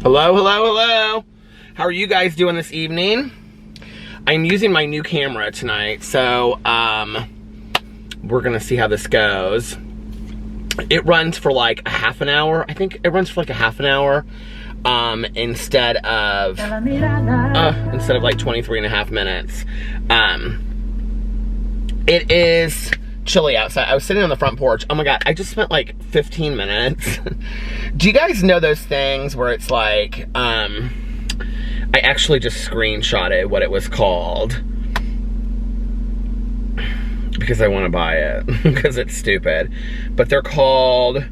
Hello, hello, hello. How are you guys doing this evening? I'm using my new camera tonight, so we're gonna see how this goes. It runs for like a half an hour. I think it runs for like a half an hour instead of like 23 and a half minutes. It is chilly outside. I was sitting on the front porch. Oh my God, I just spent like 15 minutes. Do you guys know those things where it's like, I actually just screenshotted what it was called because I want to buy it because it's stupid. But they're called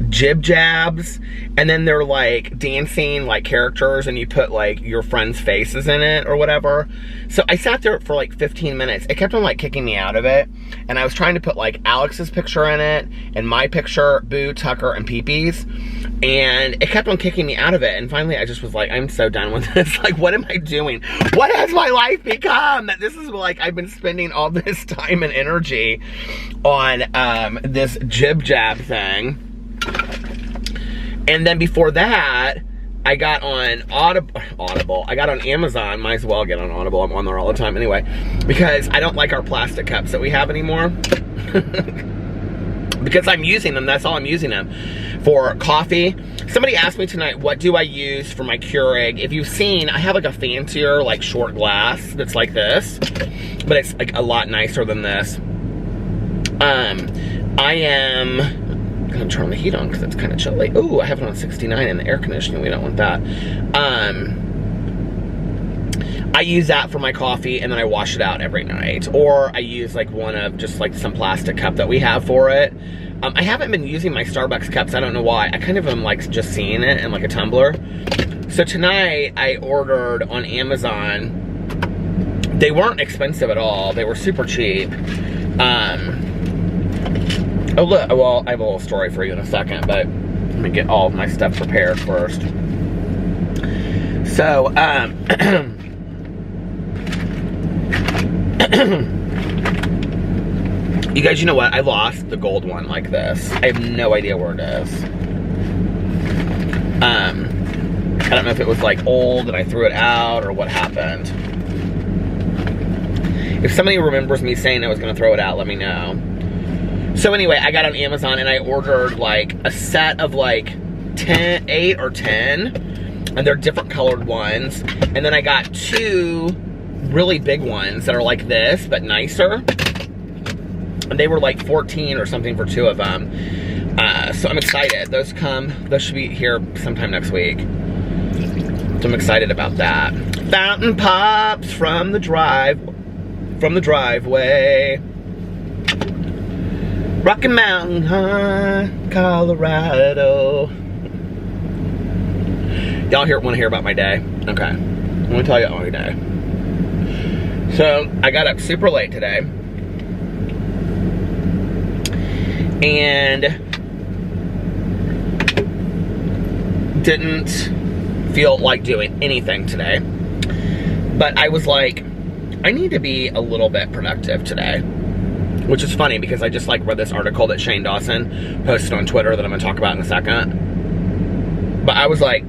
jib jabs, and then they're like dancing like characters, and you put like your friends' faces in it or whatever. So I sat there for like 15 minutes. It kept on like kicking me out of it, and I was trying to put like Alex's picture in it and my picture, Boo, Tucker, and Pee-Pee's, and it kept on kicking me out of it. And finally I just was like, I'm so done with this. Like, what am I doing? What has my life become? That this is like I've been spending all this time and energy on this jib jab thing. And then before that, I got on Audible. I got on Amazon. Might as well get on Audible. I'm on there all the time anyway. Because I don't like our plastic cups that we have anymore. Because I'm using them. That's all I'm using them for. Coffee. Somebody asked me tonight, what do I use for my Keurig? If you've seen, I have like a fancier, like short glass that's like this. But it's like a lot nicer than this. I'm gonna turn the heat on because it's kind of chilly. Ooh, I have it on 69 in the air conditioning. We don't want that. I use that for my coffee, and then I wash it out every night. Or I use like one of just like some plastic cup that we have for it. I haven't been using my Starbucks cups. I don't know why. I kind of am like just seeing it in like a tumbler. So tonight I ordered on Amazon. They weren't expensive at all. They were super cheap. Oh look, well, I have a little story for you in a second, but let me get all of my stuff prepared first. So, you guys, you know what? I lost the gold one like this. I have no idea where it is. I don't know if it was like old and I threw it out or what happened. If somebody remembers me saying I was gonna throw it out, let me know. So anyway, I got on Amazon and I ordered like a set of like 8 or 10, and they're different colored ones. And then I got 2 really big ones that are like this, but nicer. And they were like 14 or something for 2 of them. So I'm excited. Those should be here sometime next week. So I'm excited about that. Fountain pops from the driveway. Rocky Mountain High, Colorado. Y'all want to hear about my day? Okay. I'm going to tell you about my day. So, I got up super late today. And didn't feel like doing anything today. But I was like, I need to be a little bit productive today. Which is funny because I just like read this article that Shane Dawson posted on Twitter that I'm gonna talk about in a second. But I was like,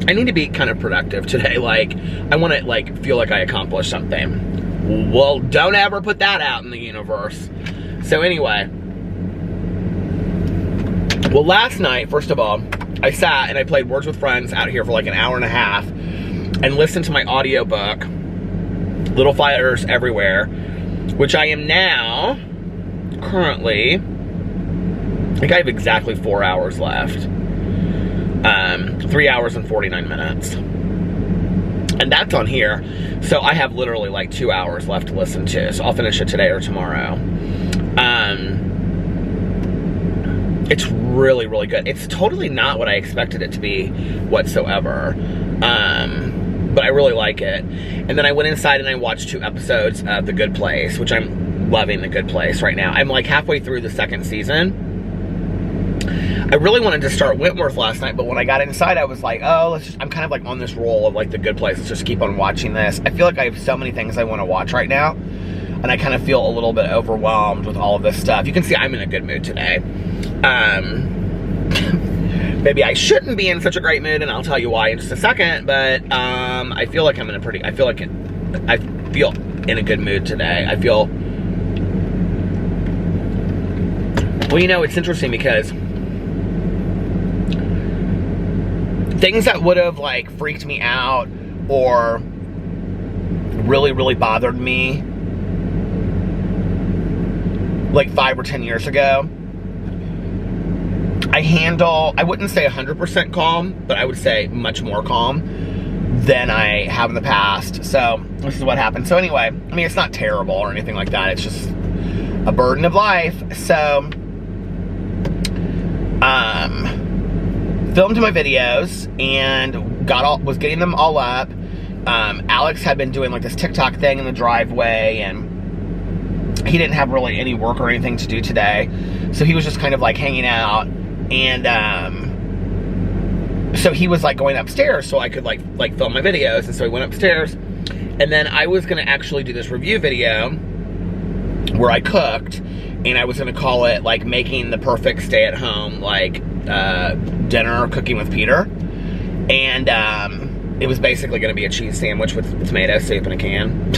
I need to be kind of productive today. Like, I wanna like feel like I accomplished something. Well, don't ever put that out in the universe. So anyway. Well, last night, first of all, I sat and I played Words with Friends out here for like an hour and a half and listened to my audiobook, Little Fires Everywhere, which I am now, currently, I think I have exactly 4 hours left. 3 hours and 49 minutes. And that's on here. So I have literally like 2 hours left to listen to. So I'll finish it today or tomorrow. It's really, really good. It's totally not what I expected it to be whatsoever. But I really like it. And then I went inside and I watched 2 episodes of The Good Place, which I'm loving The Good Place right now. I'm like halfway through the 2nd season. I really wanted to start Wentworth last night, but when I got inside, I was like, oh, I'm kind of like on this roll of like The Good Place. Let's just keep on watching this. I feel like I have so many things I want to watch right now. And I kind of feel a little bit overwhelmed with all of this stuff. You can see I'm in a good mood today. maybe I shouldn't be in such a great mood, and I'll tell you why in just a second, but I feel like I'm in a pretty, I feel in a good mood today. I feel, well, you know, it's interesting because things that would have like freaked me out or really, really bothered me like 5 or 10 years ago, I wouldn't say 100% calm, but I would say much more calm than I have in the past. So this is what happened. So anyway, I mean, it's not terrible or anything like that. It's just a burden of life. So, filmed my videos and was getting them all up. Alex had been doing like this TikTok thing in the driveway, and he didn't have really any work or anything to do today. So he was just kind of like hanging out. And so he was like going upstairs so I could like film my videos. And so he went upstairs, and then I was gonna actually do this review video where I cooked, and I was gonna call it like making the perfect stay-at-home like dinner cooking with Peter. And it was basically gonna be a cheese sandwich with tomato soup in a can.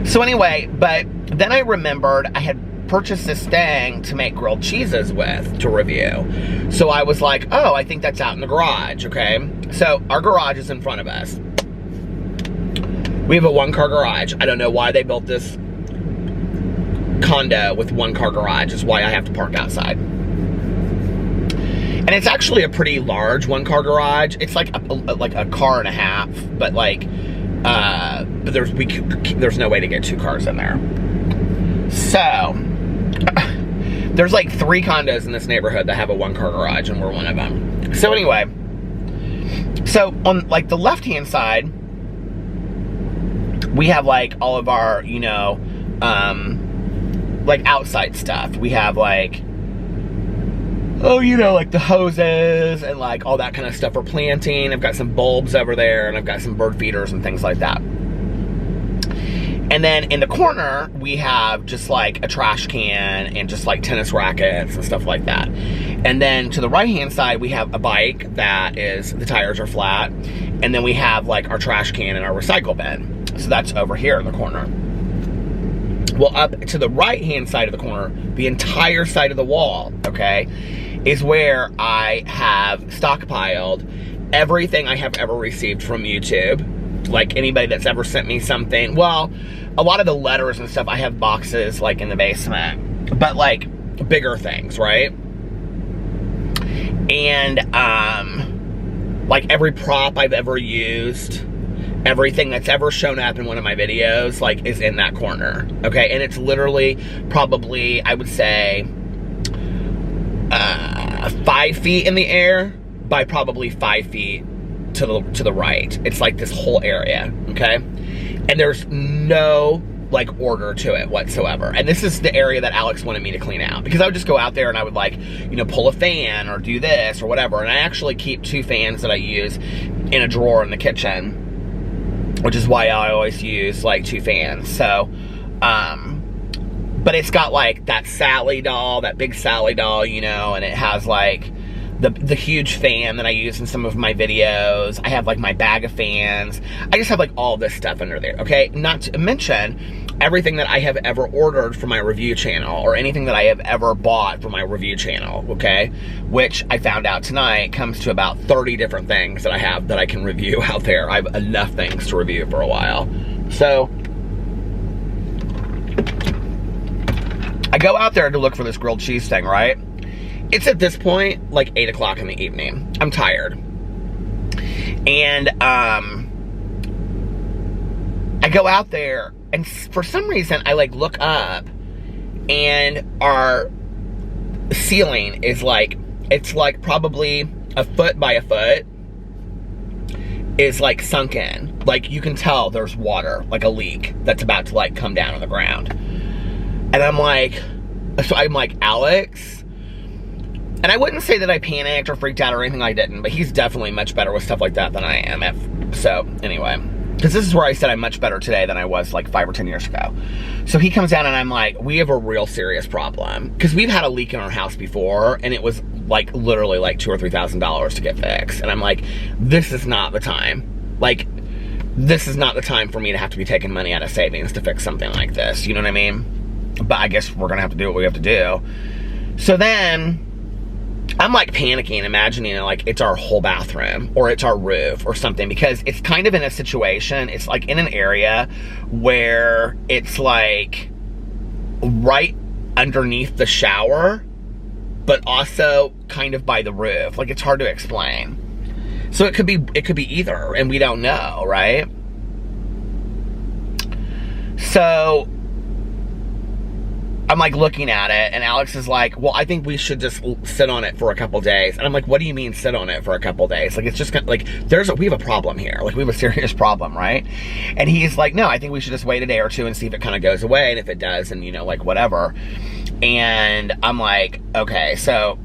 So anyway, but then I remembered I had purchased this thing to make grilled cheeses with to review. So I was like, oh, I think that's out in the garage, okay? So our garage is in front of us. We have a 1-car garage. I don't know why they built this condo with 1-car garage. Is why I have to park outside. And it's actually a pretty large 1-car garage. It's like a car and a half, but like, but there's no way to get 2 cars in there. So there's like 3 condos in this neighborhood that have a 1-car garage, and we're one of them. So anyway, so on like the left-hand side, we have like all of our, you know, like outside stuff. We have like, oh, you know, like the hoses and like all that kind of stuff for planting. I've got some bulbs over there, and I've got some bird feeders and things like that. And then in the corner, we have just like a trash can and just like tennis rackets and stuff like that. And then to the right-hand side, we have a bike that is, the tires are flat. And then we have like our trash can and our recycle bin. So that's over here in the corner. Well, up to the right-hand side of the corner, the entire side of the wall, okay, is where I have stockpiled everything I have ever received from YouTube. Like anybody that's ever sent me something. Well, a lot of the letters and stuff, I have boxes like in the basement, but like bigger things, right? And like every prop I've ever used, everything that's ever shown up in one of my videos, like, is in that corner, okay? And it's literally probably, I would say, 5 feet in the air by probably 5 feet to the right. It's like this whole area, okay? And there's no like order to it whatsoever. And this is the area that Alex wanted me to clean out, because I would just go out there and I would like, you know, pull a fan or do this or whatever. And I actually keep 2 fans that I use in a drawer in the kitchen, which is why I always use like 2 fans. So, but it's got like that Sally doll, that big Sally doll, you know, and it has like the huge fan that I use in some of my videos. I have like my bag of fans. I just have like all this stuff under there, okay? Not to mention everything that I have ever ordered for my review channel, or anything that I have ever bought for my review channel, okay? Which I found out tonight comes to about 30 different things that I have that I can review out there. I have enough things to review for a while. So I go out there to look for this grilled cheese thing, right? It's at this point like 8 o'clock in the evening. I'm tired. And I go out there, and for some reason I like look up, and our ceiling is like, it's like probably a foot by a foot is like sunk in. Like you can tell there's water, like a leak that's about to like come down on the ground. And I'm like, Alex. And I wouldn't say that I panicked or freaked out or anything. I didn't, but he's definitely much better with stuff like that than I am. So anyway, because this is where I said I'm much better today than I was like 5 or 10 years ago. So he comes down and I'm like, we have a real serious problem. Because we've had a leak in our house before and it was like literally like $2,000 or $3,000 to get fixed. And I'm like, this is not the time. Like, this is not the time for me to have to be taking money out of savings to fix something like this. You know what I mean? But I guess we're going to have to do what we have to do. So then I'm like panicking, imagining like it's our whole bathroom or it's our roof or something, because it's kind of in a situation, it's like in an area where it's like right underneath the shower, but also kind of by the roof. Like, it's hard to explain. So it could be either, and we don't know, right? So I'm like looking at it, and Alex is like, well, I think we should just sit on it for a couple days. And I'm like, what do you mean sit on it for a couple days? Like, it's just gonna, like, we have a problem here. Like, we have a serious problem, right? And he's like, no, I think we should just wait a day or two and see if it kind of goes away. And if it does, and, you know, like, whatever. And I'm like, okay. So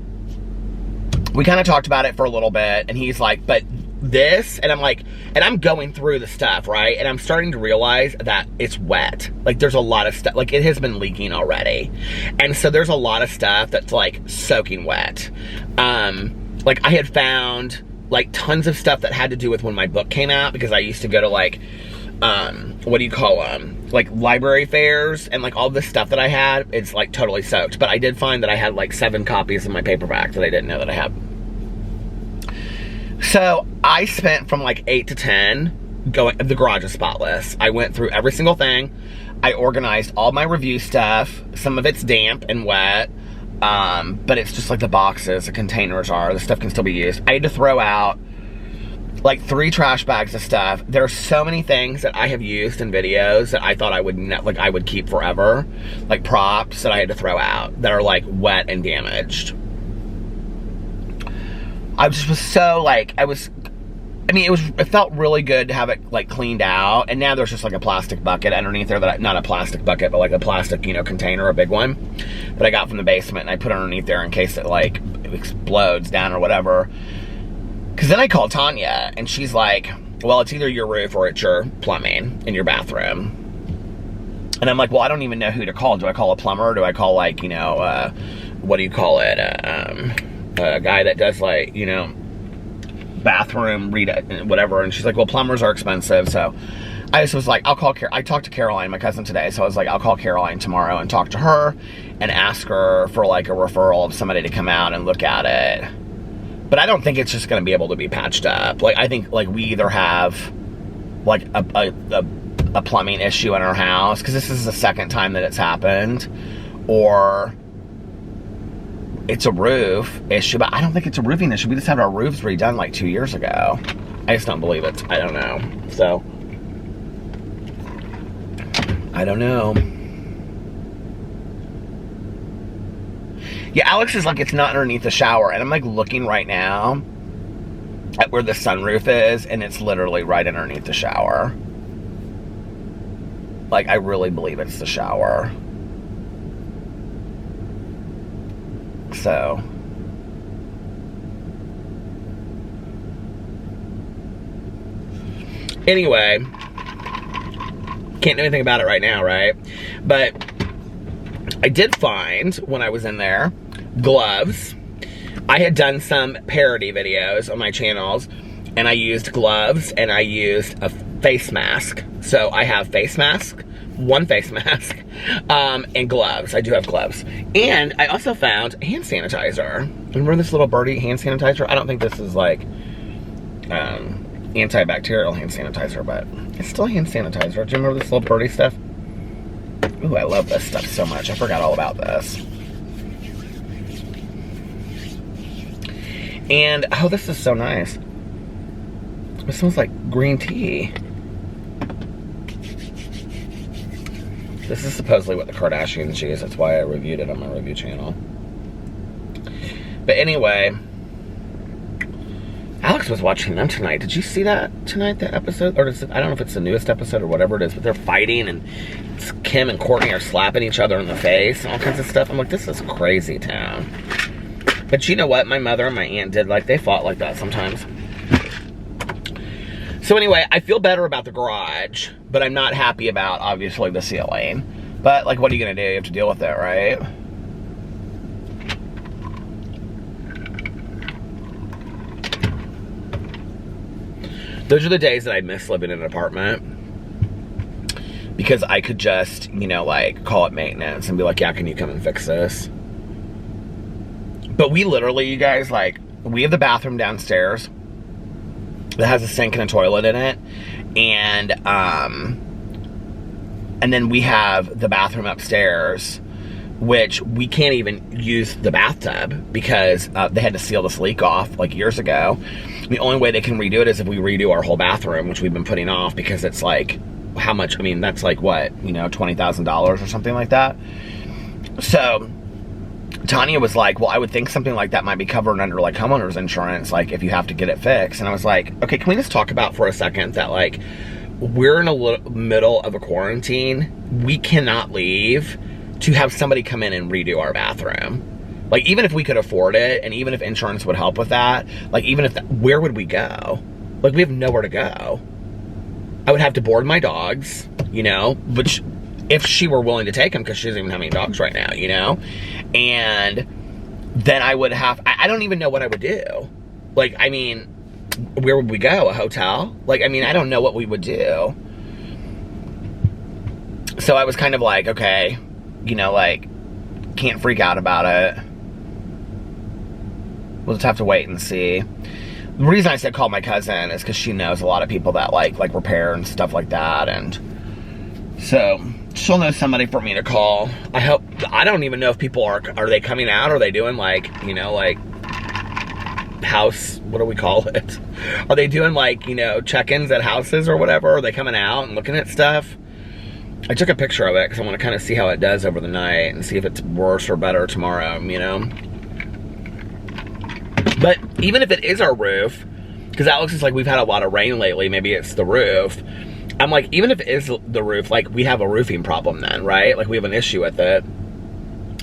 we kind of talked about it for a little bit, and he's like, but this, and I'm like, and I'm going through the stuff, right? And I'm starting to realize that it's wet. Like, there's a lot of stuff, like, it has been leaking already. And so there's a lot of stuff that's like soaking wet. Like, I had found like tons of stuff that had to do with when my book came out, because I used to go to like, what do you call them? Like library fairs, and like all this stuff that I had, it's like totally soaked. But I did find that I had like 7 copies of my paperback that I didn't know that I had. So I spent from like 8 to 10 going, the garage is spotless. I went through every single thing. I organized all my review stuff. Some of it's damp and wet, but it's just like the boxes, the containers are, the stuff can still be used. I had to throw out like 3 trash bags of stuff. There are so many things that I have used in videos that I thought I would I would keep forever, like props that I had to throw out that are like wet and damaged. I just was so like, it felt really good to have it like cleaned out. And now there's just like a plastic bucket underneath there not a plastic bucket, but like a plastic, you know, container, a big one that I got from the basement, and I put underneath there in case it like explodes down or whatever. Because then I called Tanya, and she's like, well, it's either your roof or it's your plumbing in your bathroom. And I'm like, well, I don't even know who to call. Do I call a plumber? Or do I call like, you know, what do you call it? A guy that does like, you know, bathroom whatever. And she's like, well, plumbers are expensive. So I just was like, I'll call I talked to Caroline, my cousin, today. So I was like, I'll call Caroline tomorrow and talk to her and ask her for like a referral of somebody to come out and look at it. But I don't think it's just going to be able to be patched up. Like, I think like we either have like a plumbing issue in our house, because this is the second time that it's happened, or it's a roof issue. But I don't think it's a roofing issue. We just had our roofs redone like 2 years ago. I just don't believe it. I don't know. So I don't know. Yeah, Alex is like, it's not underneath the shower. And I'm like looking right now at where the sunroof is, and it's literally right underneath the shower. Like, I really believe it's the shower. So anyway, can't do anything about it right now, right? But I did find, when I was in there, gloves. I had done some parody videos on my channels, and I used gloves, and I used a face mask. So I have face mask, one face mask, and gloves. I do have gloves. And I also found hand sanitizer. Remember this little birdie hand sanitizer? I don't think this is like antibacterial hand sanitizer, but it's still hand sanitizer. Do you remember this little birdie stuff? Ooh, I love this stuff so much. I forgot all about this. And, oh, this is so nice. It smells like green tea. This is supposedly what the Kardashians use. That's why I reviewed it on my review channel. But anyway, Alex was watching them tonight. Did you see that tonight, that episode? Or is it, I don't know if it's the newest episode or whatever it is, but they're fighting, and Kim and Courtney are slapping each other in the face and all kinds of stuff. I'm like, this is crazy town. But you know what? My mother and my aunt did, like, they fought like that sometimes. So anyway, I feel better about the garage, but I'm not happy about, obviously, the ceiling. But, like, what are you going to do? You have to deal with it, right? Those are the days that I miss living in an apartment. Because I could just, you know, like, call it maintenance and be like, yeah, can you come and fix this? But we literally, you guys, like, we have the bathroom downstairs that has a sink and a toilet in it. And then we have the bathroom upstairs, which we can't even use the bathtub because they had to seal this leak off, like, years ago. The only way they can redo it is if we redo our whole bathroom, which we've been putting off because it's like, how much? I mean, that's like what, you know, $20,000 or something like that. So Tanya was like, well, I would think something like that might be covered under like homeowner's insurance, like if you have to get it fixed. And I was like, okay, can we just talk about for a second that like we're in a middle of a quarantine. We cannot leave to have somebody come in and redo our bathroom. Like, even if we could afford it, and even if insurance would help with that, like, even if that, where would we go? Like, we have nowhere to go. I would have to board my dogs, you know, which, if she were willing to take them, because she doesn't even have any dogs right now, you know? And then I would have, I don't even know what I would do. Like, I mean, where would we go? A hotel? Like, I mean, I don't know what we would do. So I was kind of like, okay, you know, like, can't freak out about it. We'll just have to wait and see. The reason I said call my cousin is because she knows a lot of people that like repair and stuff like that, and so she'll know somebody for me to call. I hope. I don't even know if people are they coming out, or are they doing like, you know, like house, what do we call it? Are they doing like, you know, check-ins at houses or whatever? Are they coming out and looking at stuff? I took a picture of it because I want to kind of see how it does over the night and see if it's worse or better tomorrow, you know? But even if it is our roof, because that looks like we've had a lot of rain lately, maybe it's the roof. I'm like, even if it is the roof, like, we have a roofing problem then, right? Like, we have an issue with it.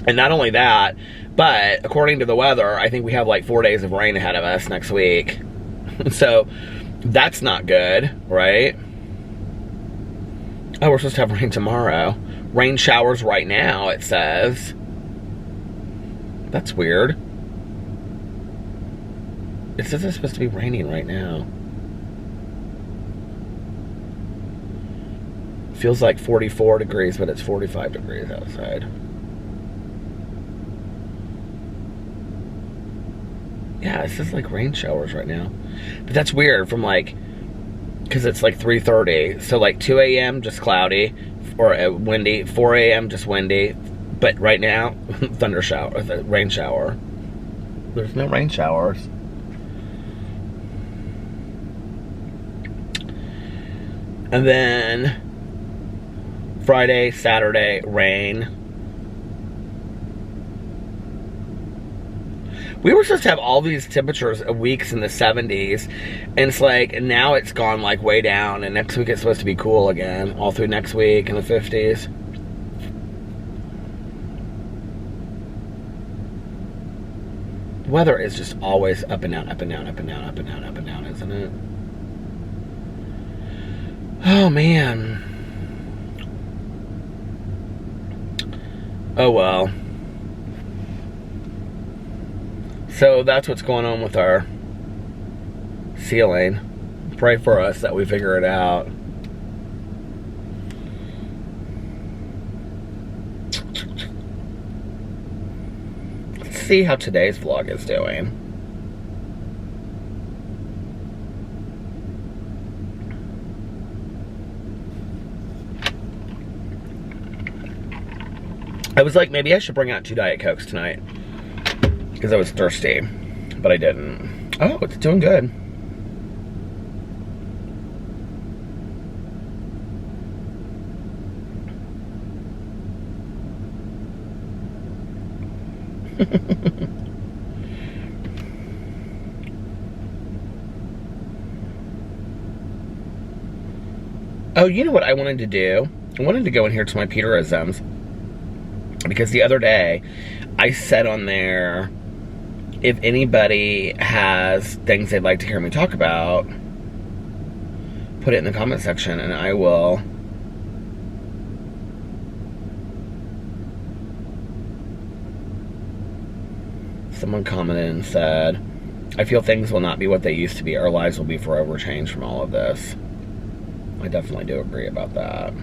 And not only that, but according to the weather, I think we have like 4 days of rain ahead of us next week. So that's not good, right? Oh, we're supposed to have rain tomorrow. Rain showers right now, it says. That's weird. It says it's supposed to be raining right now. Feels like 44 degrees, but it's 45 degrees outside. Yeah, it says like rain showers right now. But that's weird from like, because it's like 3:30. So like 2 a.m. just cloudy or windy. 4 a.m. just windy. But right now, thunder shower, rain shower. There's no rain showers. And then Friday, Saturday, rain. We were supposed to have all these temperatures of weeks in the 70s, and it's like, now it's gone like way down, and next week it's supposed to be cool again, all through next week in the 50s. The weather is just always up and down, up and down, up and down, up and down, up and down, isn't it? Oh, man. Oh, well. So that's what's going on with our ceiling. Pray for us that we figure it out. Let's see how today's vlog is doing. I was like, maybe I should bring out 2 Diet Cokes tonight. Because I was thirsty, but I didn't. Oh, it's doing good. Oh, you know what I wanted to do? I wanted to go in here to my Peterisms. Because the other day, I said on there, if anybody has things they'd like to hear me talk about, put it in the comment section and I will someone commented and said, I feel things will not be what they used to be. Our lives will be forever changed from all of this. I definitely do agree about that.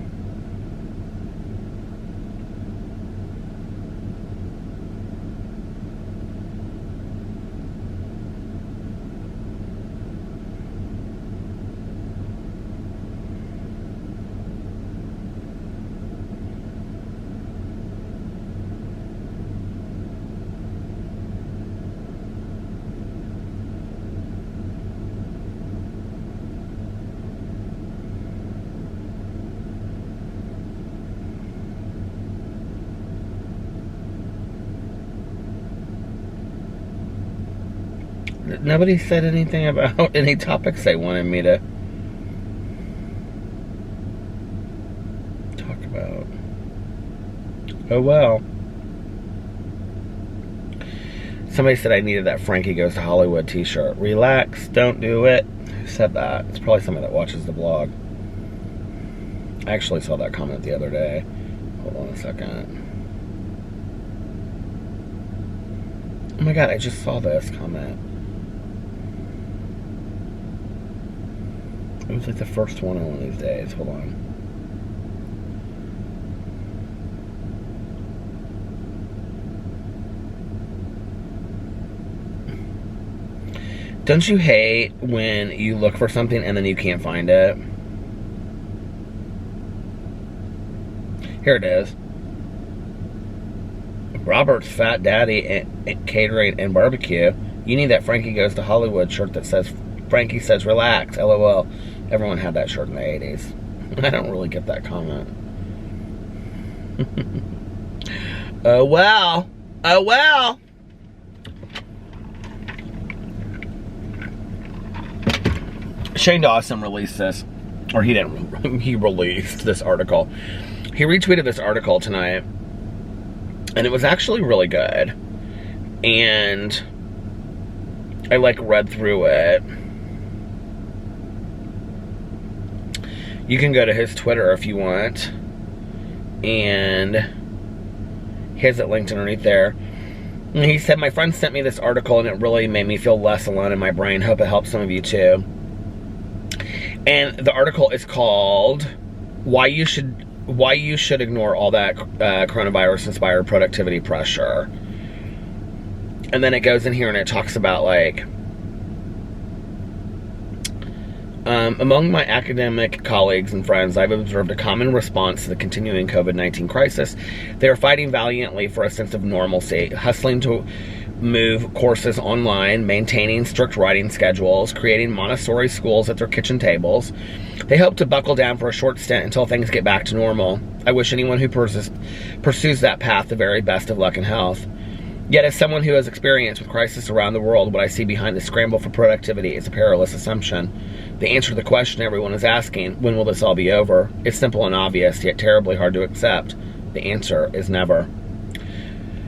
Nobody said anything about any topics they wanted me to talk about. Oh well. Somebody said I needed that Frankie Goes to Hollywood t-shirt. Relax, don't do it. Who said that? It's probably somebody that watches the blog. I actually saw that comment the other day. Hold on a second. Oh my god, I just saw this comment. It was like the first one of these days. Hold on. Don't you hate when you look for something and then you can't find it? Here it is. Robert's Fat Daddy and Catering and Barbecue. You need that Frankie Goes to Hollywood shirt that says, Frankie says relax, LOL. Everyone had that shirt in the 80s. I don't really get that comment. Oh well. Oh well. Shane Dawson released this. Or he didn't. He released this article. He retweeted this article tonight. And it was actually really good. And I read through it. You can go to his Twitter if you want. And he has it linked underneath there. And he said, my friend sent me this article and it really made me feel less alone in my brain. Hope it helps some of you too. And the article is called Why You Should Ignore All That Coronavirus-Inspired Productivity Pressure. And then it goes in here and it talks about among my academic colleagues and friends, I've observed a common response to the continuing COVID-19 crisis. They are fighting valiantly for a sense of normalcy, hustling to move courses online, maintaining strict writing schedules, creating Montessori schools at their kitchen tables. They hope to buckle down for a short stint until things get back to normal. I wish anyone who pursues that path the very best of luck and health. Yet as someone who has experience with crisis around the world, what I see behind the scramble for productivity is a perilous assumption. The answer to the question everyone is asking, when will this all be over, is simple and obvious, yet terribly hard to accept. The answer is never.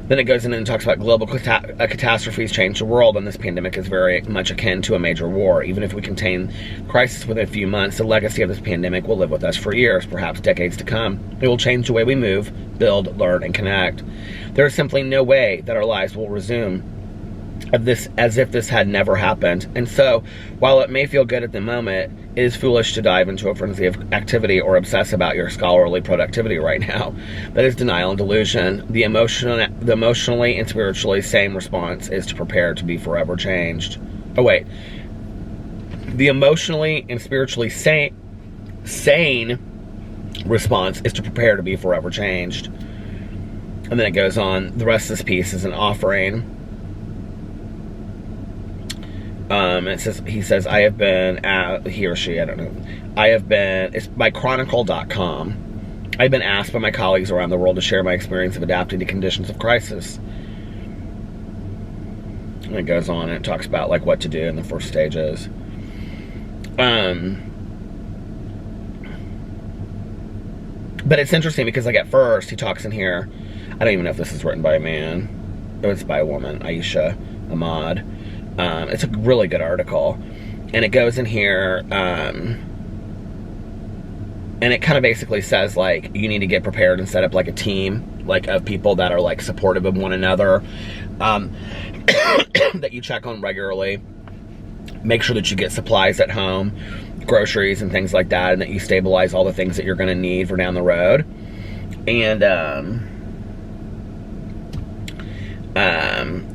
Then it goes in and talks about global catastrophes change the world, and this pandemic is very much akin to a major war. Even if we contain crisis within a few months, the legacy of this pandemic will live with us for years, perhaps decades to come. It will change the way we move, build, learn, and connect. There is simply no way that our lives will resume as if this had never happened. And so, while it may feel good at the moment, it is foolish to dive into a frenzy of activity or obsess about your scholarly productivity right now. That is denial and delusion. The emotionally and spiritually sane response is to prepare to be forever changed. Oh wait. The emotionally and spiritually sane response is to prepare to be forever changed. And then it goes on. The rest of this piece is an offering. It says, he says, I have been he or she, I don't know. It's by chronicle.com. I've been asked by my colleagues around the world to share my experience of adapting to conditions of crisis. And it goes on and it talks about what to do in the first stages. But it's interesting because at first he talks in here, I don't even know if this is written by a man. It's by a woman, Aisha Ahmad. It's a really good article. And it goes in here, And it kind of basically says, like, you need to get prepared and set up, like, a team, like, of people that are, like, supportive of one another, that you check on regularly. Make sure that you get supplies at home, groceries and things like that, and that you stabilize all the things that you're going to need for down the road. And,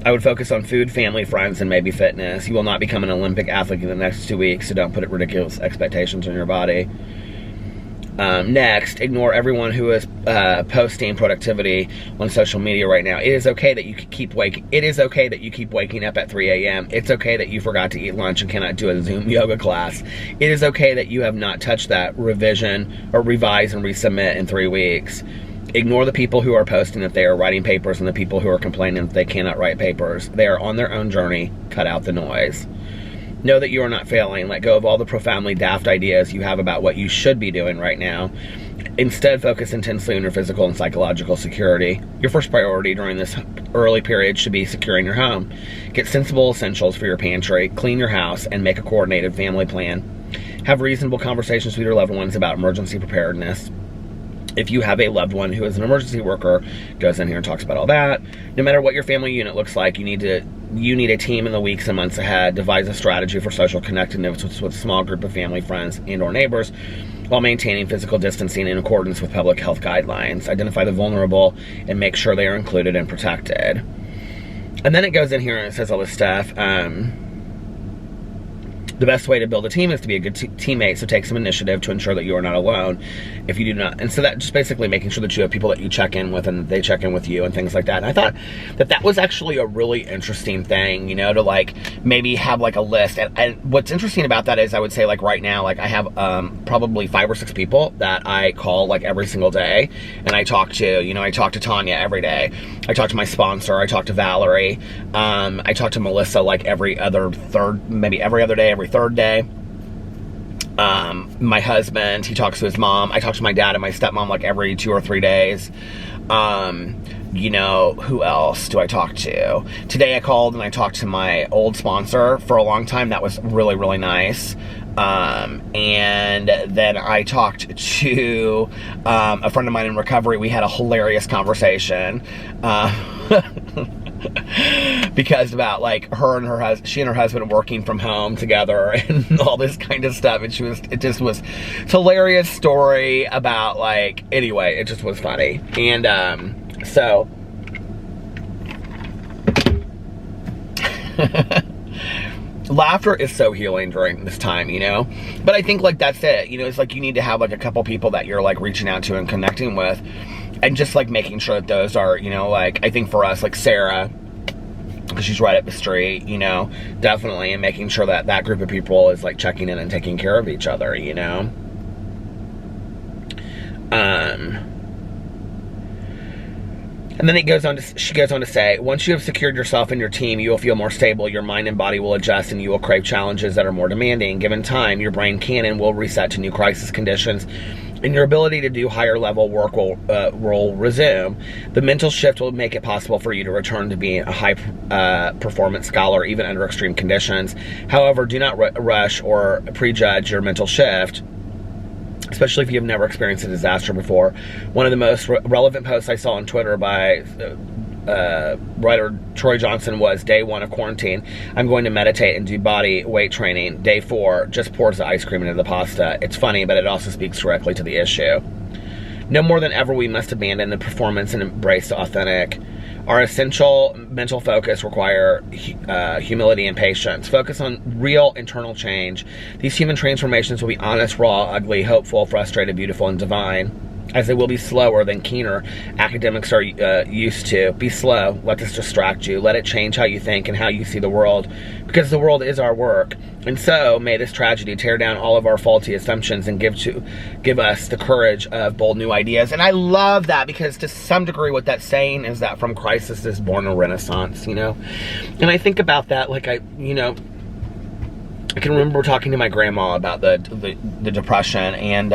I would focus on food, family, friends, and maybe fitness. You will not become an Olympic athlete in the next 2 weeks, so don't put ridiculous expectations on your body. Next, ignore everyone who is posting productivity on social media right now. It is okay that you keep waking. It is okay that you keep waking up at 3 a.m. It's okay that you forgot to eat lunch and cannot do a Zoom yoga class. It is okay that you have not touched that revision or revise and resubmit in 3 weeks. Ignore the people who are posting that they are writing papers and the people who are complaining that they cannot write papers. They are on their own journey. Cut out the noise. Know that you are not failing. Let go of all the profoundly daft ideas you have about what you should be doing right now. Instead, focus intensely on your physical and psychological security. Your first priority during this early period should be securing your home. Get sensible essentials for your pantry, clean your house, and make a coordinated family plan. Have reasonable conversations with your loved ones about emergency preparedness. If you have a loved one who is an emergency worker, goes in here and talks about all that. No matter what your family unit looks like, you need a team in the weeks and months ahead. Devise a strategy for social connectedness with a small group of family, friends, and or neighbors while maintaining physical distancing in accordance with public health guidelines. Identify the vulnerable and make sure they are included and protected. And then it goes in here and it says all this stuff. The best way to build a team is to be a good teammate, so take some initiative to ensure that you are not alone if you do not. And so that just basically making sure that you have people that you check in with and they check in with you and things like that. And I thought that that was actually a really interesting thing, you know, to like maybe have like a list. And what's interesting about that is I would say like right now, like I have probably 5 or 6 people that I call like every single day. And I talk to, you know, I talk to Tanya every day. I talk to my sponsor. I talk to Valerie. I talk to Melissa like every other third, maybe every other day, every third day. My husband, he talks to his mom. I talk to my dad and my stepmom like every 2 or 3 days. You know, who else do I talk to? Today I called and I talked to my old sponsor for a long time. That was really, really nice. And then I talked to a friend of mine in recovery. We had a hilarious conversation. Because about like she and her husband working from home together and all this kind of stuff, and it's a hilarious story about like, anyway, it just was funny. And so laughter is so healing during this time, you know. But I think like that's it, you know. It's like you need to have like a couple people that you're like reaching out to and connecting with, and just like making sure that those are, you know, like I think for us, like Sarah, because she's right up the street, you know, definitely, and making sure that that group of people is like checking in and taking care of each other, you know. And then she goes on to say, once you have secured yourself and your team, you will feel more stable, your mind and body will adjust, and you will crave challenges that are more demanding. Given time, your brain can and will reset to new crisis conditions, and your ability to do higher level work will resume. The mental shift will make it possible for you to return to being a high performance scholar, even under extreme conditions. However, do not rush or prejudge your mental shift, especially if you have never experienced a disaster before. One of the most relevant posts I saw on Twitter by writer Troy Johnson was, day 1 of quarantine, I'm going to meditate and do body weight training. Day 4, just pours the ice cream into the pasta. It's funny, but it also speaks directly to the issue. No more than ever, we must abandon the performance and embrace the authentic. Our essential mental focus require humility and patience. Focus on real internal change. These human transformations will be honest, raw, ugly, hopeful, frustrated, beautiful, and divine, as they will be slower than keener academics are used to. Be slow. Let this distract you. Let it change how you think and how you see the world, because the world is our work. And so, may this tragedy tear down all of our faulty assumptions and give us the courage of bold new ideas. And I love that, because to some degree what that's saying is that from crisis is born a renaissance, you know? And I think about that, like I can remember talking to my grandma about the Depression, and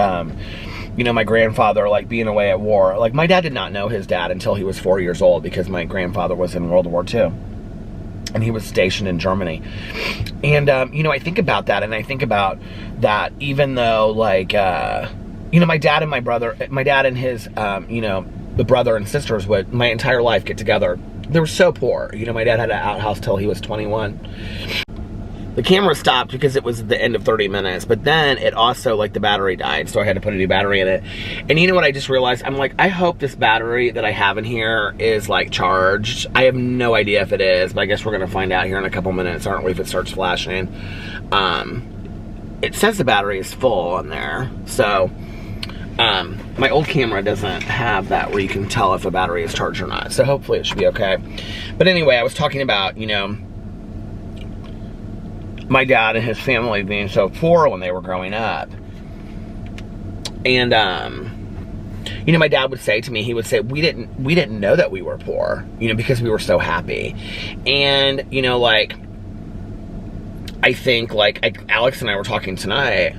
you know, my grandfather, like, being away at war. Like, my dad did not know his dad until he was 4 years old, because my grandfather was in World War II. And he was stationed in Germany. And, you know, I think about that, and I think about that even though, like, you know, my dad and his, you know, the brother and sisters would, my entire life, get together. They were so poor. You know, my dad had an outhouse till he was 21. The camera stopped because it was the end of 30 minutes, but then it also, like, the battery died, so I had to put a new battery in it. And you know what I just realized? I'm like, I hope this battery that I have in here is, like, charged. I have no idea if it is, but I guess we're gonna find out here in a couple minutes, aren't we, if it starts flashing. It says the battery is full on there, so my old camera doesn't have that where you can tell if a battery is charged or not, so hopefully it should be okay. But anyway, I was talking about, you know, my dad and his family being so poor when they were growing up. And, you know, my dad would say to me, he would say, we didn't know that we were poor, you know, because we were so happy. And, you know, like, I think, like, Alex and I were talking tonight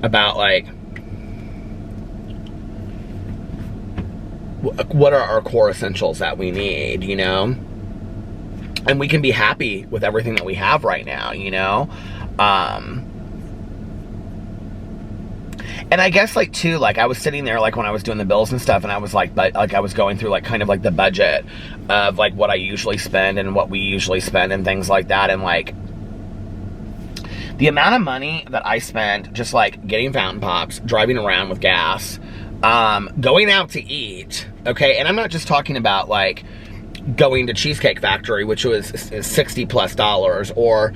about, like, what are our core essentials that we need, you know? And we can be happy with everything that we have right now, you know? And I guess, like, too, like, I was sitting there, like, when I was doing the bills and stuff, and I was like, but, like, I was going through, like, kind of, like, the budget of, like, what I usually spend and what we usually spend and things like that, and, like, the amount of money that I spent just, like, getting fountain pops, driving around with gas, going out to eat, okay? And I'm not just talking about, like, going to Cheesecake Factory, which was $60+, or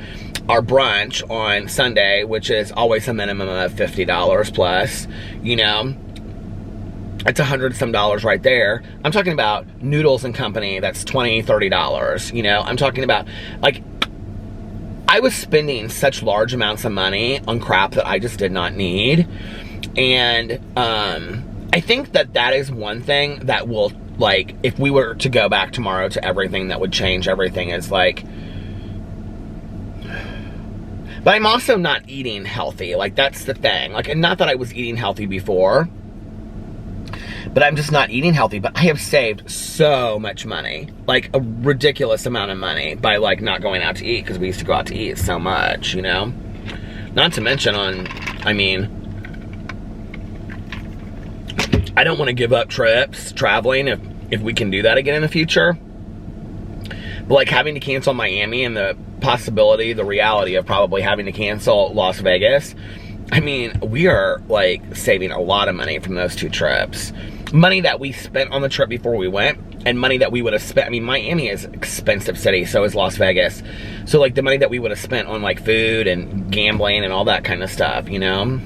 our brunch on Sunday, which is always a minimum of $50 plus, you know, it's $100 some right there. I'm talking about Noodles and Company, that's $20, $30, you know. I'm talking about, like, I was spending such large amounts of money on crap that I just did not need. And I think that that is one thing that will, like, if we were to go back tomorrow to everything, that would change everything, is, like, but I'm also not eating healthy. Like, that's the thing. Like, and not that I was eating healthy before, but I'm just not eating healthy. But I have saved so much money, like a ridiculous amount of money, by, like, not going out to eat, because we used to go out to eat so much, you know? Not to mention I mean, I don't want to give up traveling if we can do that again in the future. But, like, having to cancel Miami and the possibility, the reality of probably having to cancel Las Vegas, I mean, we are, like, saving a lot of money from those 2 trips. Money that we spent on the trip before we went, and money that we would have spent. I mean, Miami is an expensive city, so is Las Vegas. So, like, the money that we would have spent on, like, food and gambling and all that kind of stuff, you know?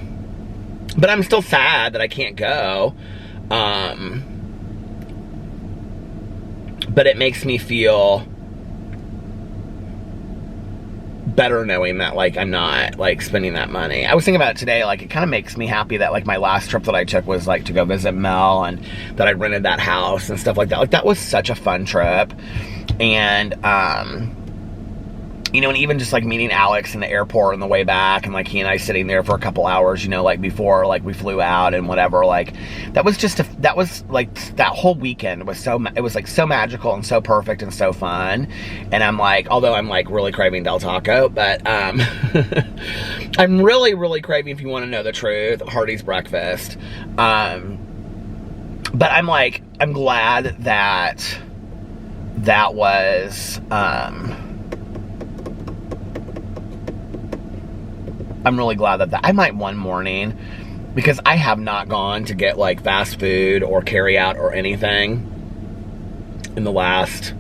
But I'm still sad that I can't go. But it makes me feel better knowing that, like, I'm not, like, spending that money. I was thinking about it today, like, it kind of makes me happy that, like, my last trip that I took was, like, to go visit Mel, and that I rented that house and stuff like that. Like, that was such a fun trip. And, you know, and even just, like, meeting Alex in the airport on the way back, and, like, he and I sitting there for a couple hours, you know, like, before, like, we flew out and whatever, like, that was just that was, like, that whole weekend was it was, like, so magical and so perfect and so fun. And I'm like, although I'm, like, really craving Del Taco, but, I'm really, really craving, if you want to know the truth, Hardee's breakfast. But I'm, like, I'm glad that was, I'm really glad that I might one morning, because I have not gone to get, like, fast food or carry out or anything in the last,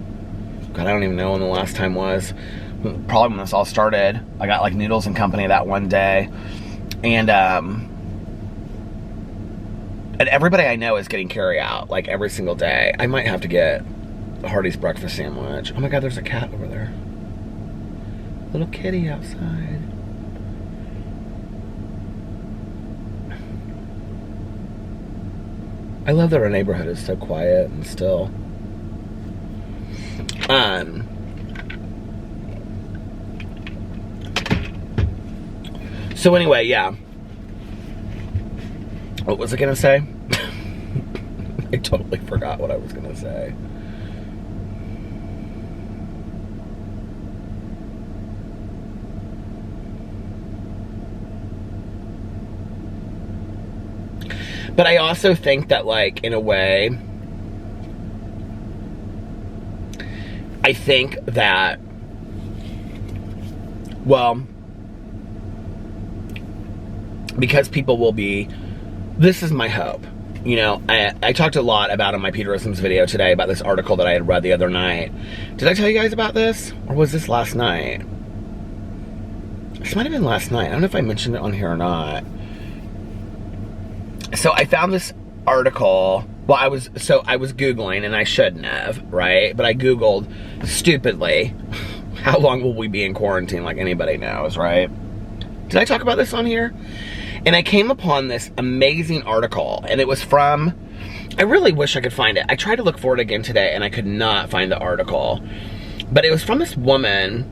God, I don't even know when the last time was. Probably when this all started. I got, like, Noodles and Company that one day. And everybody I know is getting carry out, like, every single day. I might have to get a Hardee's breakfast sandwich. Oh my God, there's a cat over there. Little kitty outside. I love that our neighborhood is so quiet and still. So anyway, yeah. What was I gonna say? I totally forgot what I was gonna say. But I also think that, like, in a way, I think that, well, because people will be, this is my hope. You know, I talked a lot about in my Peterisms video today about this article that I had read the other night. Did I tell you guys about this? Or was this last night? This might have been last night. I don't know if I mentioned it on here or not. So I found this article. Well, I was Googling, and I shouldn't have, right? But I Googled, stupidly, how long will we be in quarantine, like anybody knows, right? Did I talk about this on here? And I came upon this amazing article, and it was from, I really wish I could find it. I tried to look for it again today, and I could not find the article. But it was from this woman.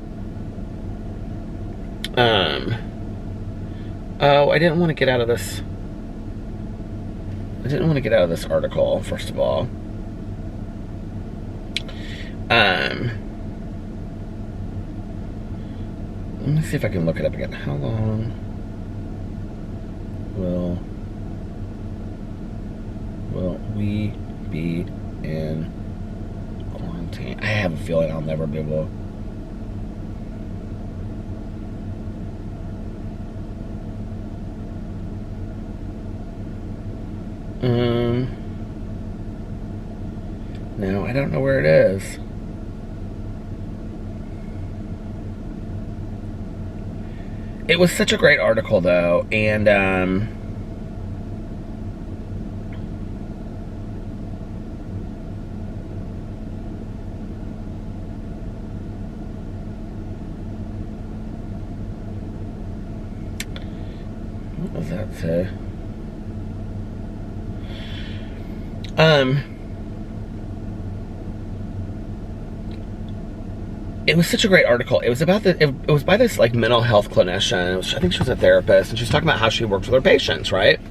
Oh, I didn't want to get out of this. I didn't want to get out of this article, first of all. Let me see if I can look it up again. How long will we be in quarantine? I have a feeling I'll never be able to. No, I don't know where it is. It was such a great article, though, and what was that say? It was such a great article. It was about it was by this, like, mental health clinician. I think she was a therapist, and she was talking about how she works with her patients, right?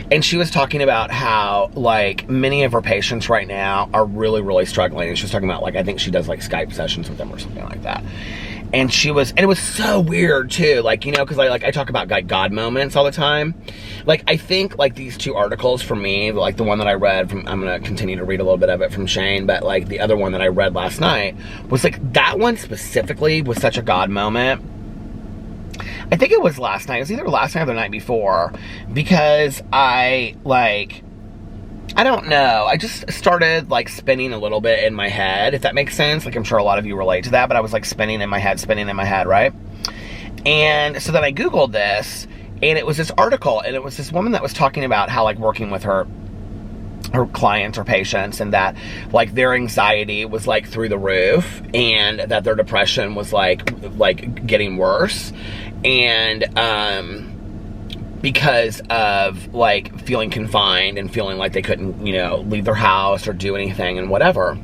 And she was talking about how, like, many of her patients right now are really, really struggling. And she was talking about, like, I think she does, like, Skype sessions with them or something like that. And it was so weird, too. Like, you know, because I talk about, like, God moments all the time. Like, I think, like, these two articles for me, like the one that I read from, I'm going to continue to read a little bit of it from Shane, but, like, the other one that I read last night was, like, that one specifically was such a God moment. I think it was last night. It was either last night or the night before, because I don't know. I just started, like, spinning a little bit in my head, if that makes sense. Like, I'm sure a lot of you relate to that, but I was, like, spinning in my head, right? And so then I Googled this, and it was this article, and it was this woman that was talking about how, like, working with her clients or patients, and that, like, their anxiety was, like, through the roof, and that their depression was, like getting worse. And, because of, like, feeling confined and feeling like they couldn't, you know, leave their house or do anything and whatever.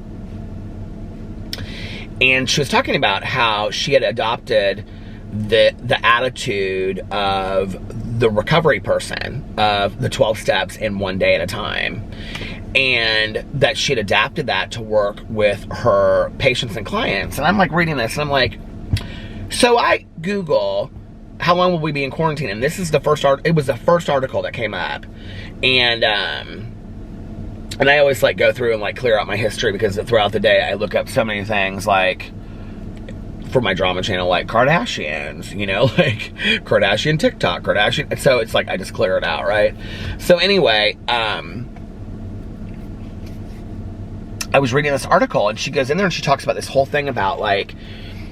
And she was talking about how she had adopted the attitude of the recovery person, of the 12 steps in one day at a time. And that she had adapted that to work with her patients and clients. And I'm, like, reading this, and I'm like, so I Google, how long will we be in quarantine? And this is the first it was the first article that came up. And I always, like, go through and, like, clear out my history, because throughout the day I look up so many things, like, for my drama channel, like Kardashians, you know, like Kardashian TikTok, Kardashian. So it's like, I just clear it out, right? So anyway, I was reading this article, and she goes in there and she talks about this whole thing about, like,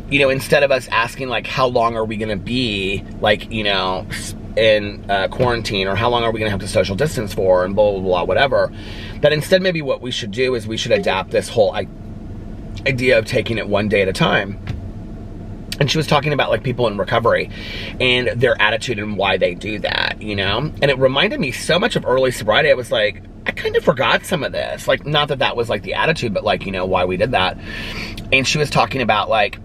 you know, instead of us asking, like, how long are we going to be, like, you know, in quarantine, or how long are we going to have to social distance for, and blah, blah, blah, whatever, that instead maybe what we should do is we should adapt this whole idea of taking it one day at a time. And she was talking about, like, people in recovery and their attitude and why they do that, you know? And it reminded me so much of early sobriety. I was like, I kind of forgot some of this. Like, not that that was, like, the attitude, but, like, you know, why we did that. And she was talking about, like,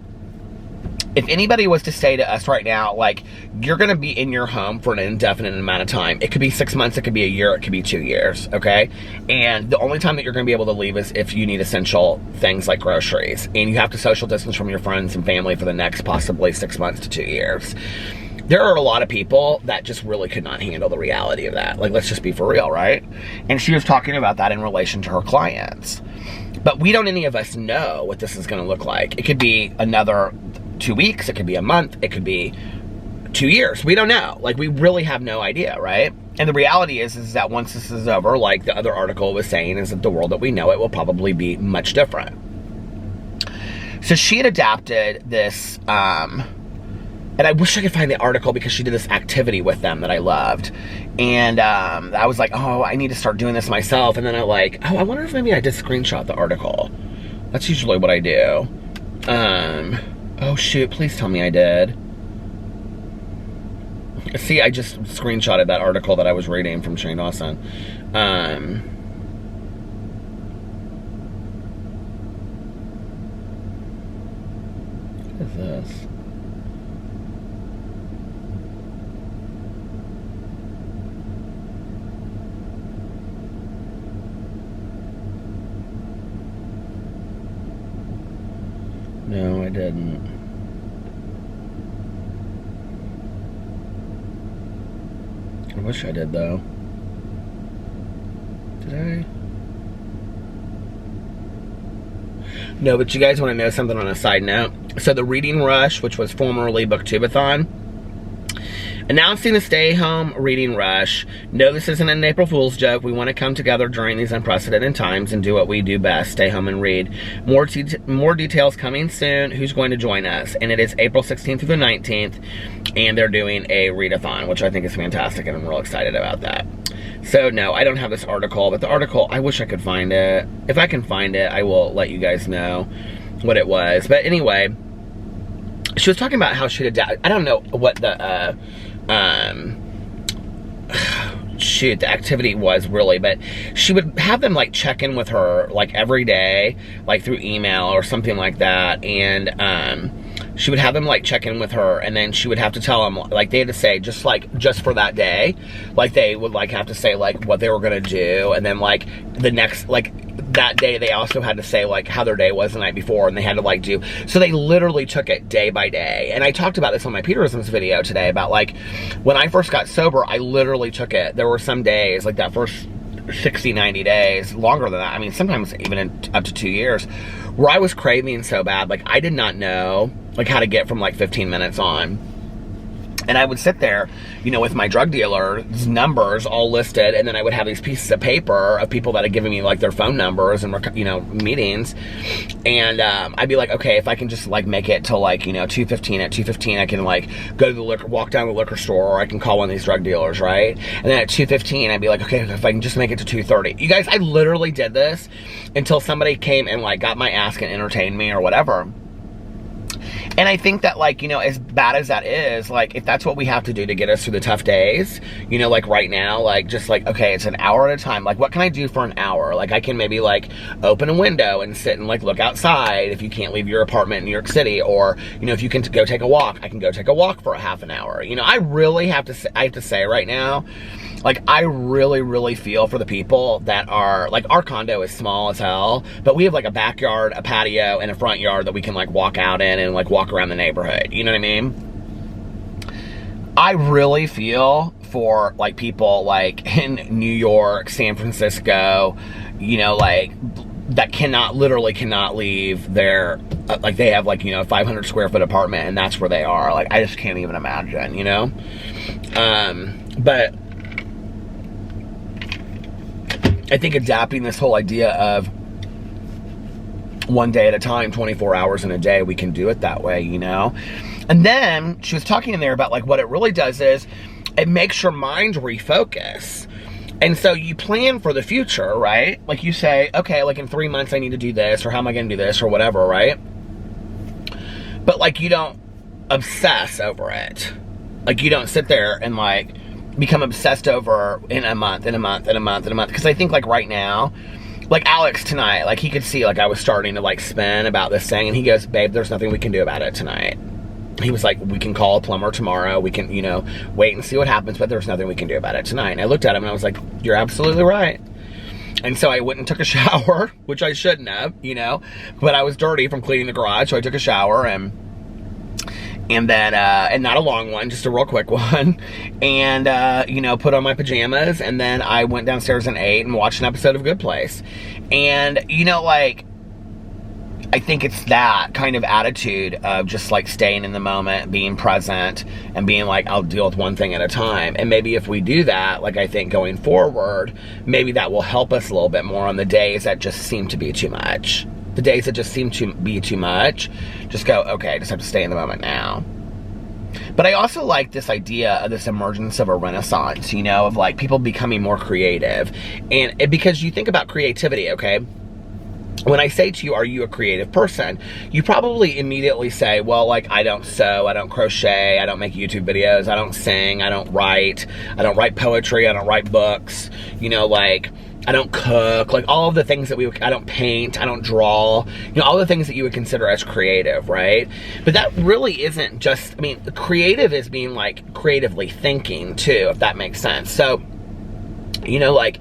if anybody was to say to us right now, like, you're going to be in your home for an indefinite amount of time. It could be 6 months, it could be a year, it could be 2 years, okay? And the only time that you're going to be able to leave is if you need essential things like groceries. And you have to social distance from your friends and family for the next possibly 6 months to 2 years. there are a lot of people that just really could not handle the reality of that. Like, let's just be for real, right? And she was talking about that in relation to her clients. But we don't, any of us know what this is going to look like. It could be another 2 weeks. It could be a month. It could be 2 years. We don't know. Like, we really have no idea, right? And the reality is that once this is over, like the other article was saying, is that the world that we know it will probably be much different. So she had adapted this, and I wish I could find the article because she did this activity with them that I loved. And I was like, oh, I need to start doing this myself. And then I like, oh, I wonder if maybe I did screenshot the article. That's usually what I do. Oh shoot, please tell me I did. See, I just screenshotted that article that I was reading from Shane Dawson. What is this? No, I didn't. I wish I did, though. Did I? No, but you guys want to know something on a side note? So the Reading Rush, which was formerly Booktubeathon, announcing the Stay Home Reading Rush. No, this isn't an April Fool's joke. We want to come together during these unprecedented times and do what we do best, stay home and read. More details coming soon. Who's going to join us? And it is April 16th through the 19th, and they're doing a readathon, which I think is fantastic, and I'm real excited about that. So, no, I don't have this article, but the article, I wish I could find it. If I can find it, I will let you guys know what it was. But anyway, she was talking about how she'd adapt. I don't know what the shoot, the activity was really, but she would have them like check in with her like every day, like through email or something like that, and she would have them like check in with her, and then she would have to tell them, like they had to say just for that day, like they would like have to say like what they were gonna do, and then like the next, like that day they also had to say like how their day was the night before, and they had to like do, so they literally took it day by day. And I talked about this on my Peterisms video today about like when I first got sober, I literally took it. There were some days like that first 60, 90 days, longer than that, I mean sometimes even up to 2 years, where I was craving so bad, like I did not know like how to get from like 15 minutes on. And I would sit there, you know, with my drug dealer's numbers all listed, and then I would have these pieces of paper of people that had given me like their phone numbers and, you know, meetings. And I'd be like, okay, if I can just like make it till like, you know, 2:15, at 2:15 I can like go to the liquor, walk down to the liquor store, or I can call one of these drug dealers, right? And then at 2:15 I'd be like, okay, if I can just make it to 2:30. You guys, I literally did this until somebody came and like got my ass and entertained me or whatever. And I think that, like, you know, as bad as that is, like, if that's what we have to do to get us through the tough days, you know, like right now, like, just like, okay, it's an hour at a time. Like, what can I do for an hour? Like, I can maybe, like, open a window and sit and, like, look outside if you can't leave your apartment in New York City. Or, you know, if you can go take a walk, I can go take a walk for a half an hour. You know, I really have to say, right now, like, I really, really feel for the people that are, like, our condo is small as hell, but we have, like, a backyard, a patio, and a front yard that we can, like, walk out in and, like, walk around the neighborhood. You know what I mean? I really feel for, like, people, like, in New York, San Francisco, you know, like, that literally cannot leave their, like, they have, like, you know, a 500 square foot apartment, and that's where they are. Like, I just can't even imagine, you know? But I think adapting this whole idea of one day at a time, 24 hours in a day, we can do it that way, you know? And then she was talking in there about like what it really does is it makes your mind refocus. And so you plan for the future, right? Like you say, okay, like in 3 months I need to do this, or how am I going to do this, or whatever, right? But like you don't obsess over it. Like you don't sit there and like become obsessed over in a month, in a month, in a month, in a month. Because I think like right now, like Alex tonight, like he could see like I was starting to like spin about this thing, and he goes, babe, there's nothing we can do about it tonight. He was like, we can call a plumber tomorrow, we can, you know, wait and see what happens, but there's nothing we can do about it tonight. And I looked at him and I was like, you're absolutely right. And so I went and took a shower, which I shouldn't have, you know, but I was dirty from cleaning the garage, so I took a shower, and And then, and not a long one, just a real quick one. And, you know, put on my pajamas. And then I went downstairs and ate and watched an episode of Good Place. And, you know, like, I think it's that kind of attitude of just like staying in the moment, being present, and being like, I'll deal with one thing at a time. And maybe if we do that, like, I think going forward, maybe that will help us a little bit more on the days that just seem to be too much. The days that just seem to be too much, just go, okay, I just have to stay in the moment now. But I also like this idea of this emergence of a renaissance, you know, of like people becoming more creative. And because you think about creativity, okay? When I say to you, are you a creative person? You probably immediately say, well, like, I don't sew, I don't crochet, I don't make YouTube videos, I don't sing, I don't write poetry, I don't write books, you know, like, I don't cook, like all of the things that I don't paint, I don't draw, you know, all the things that you would consider as creative, right? But that really isn't just, I mean, creative is being like creatively thinking too, if that makes sense. So, you know, like,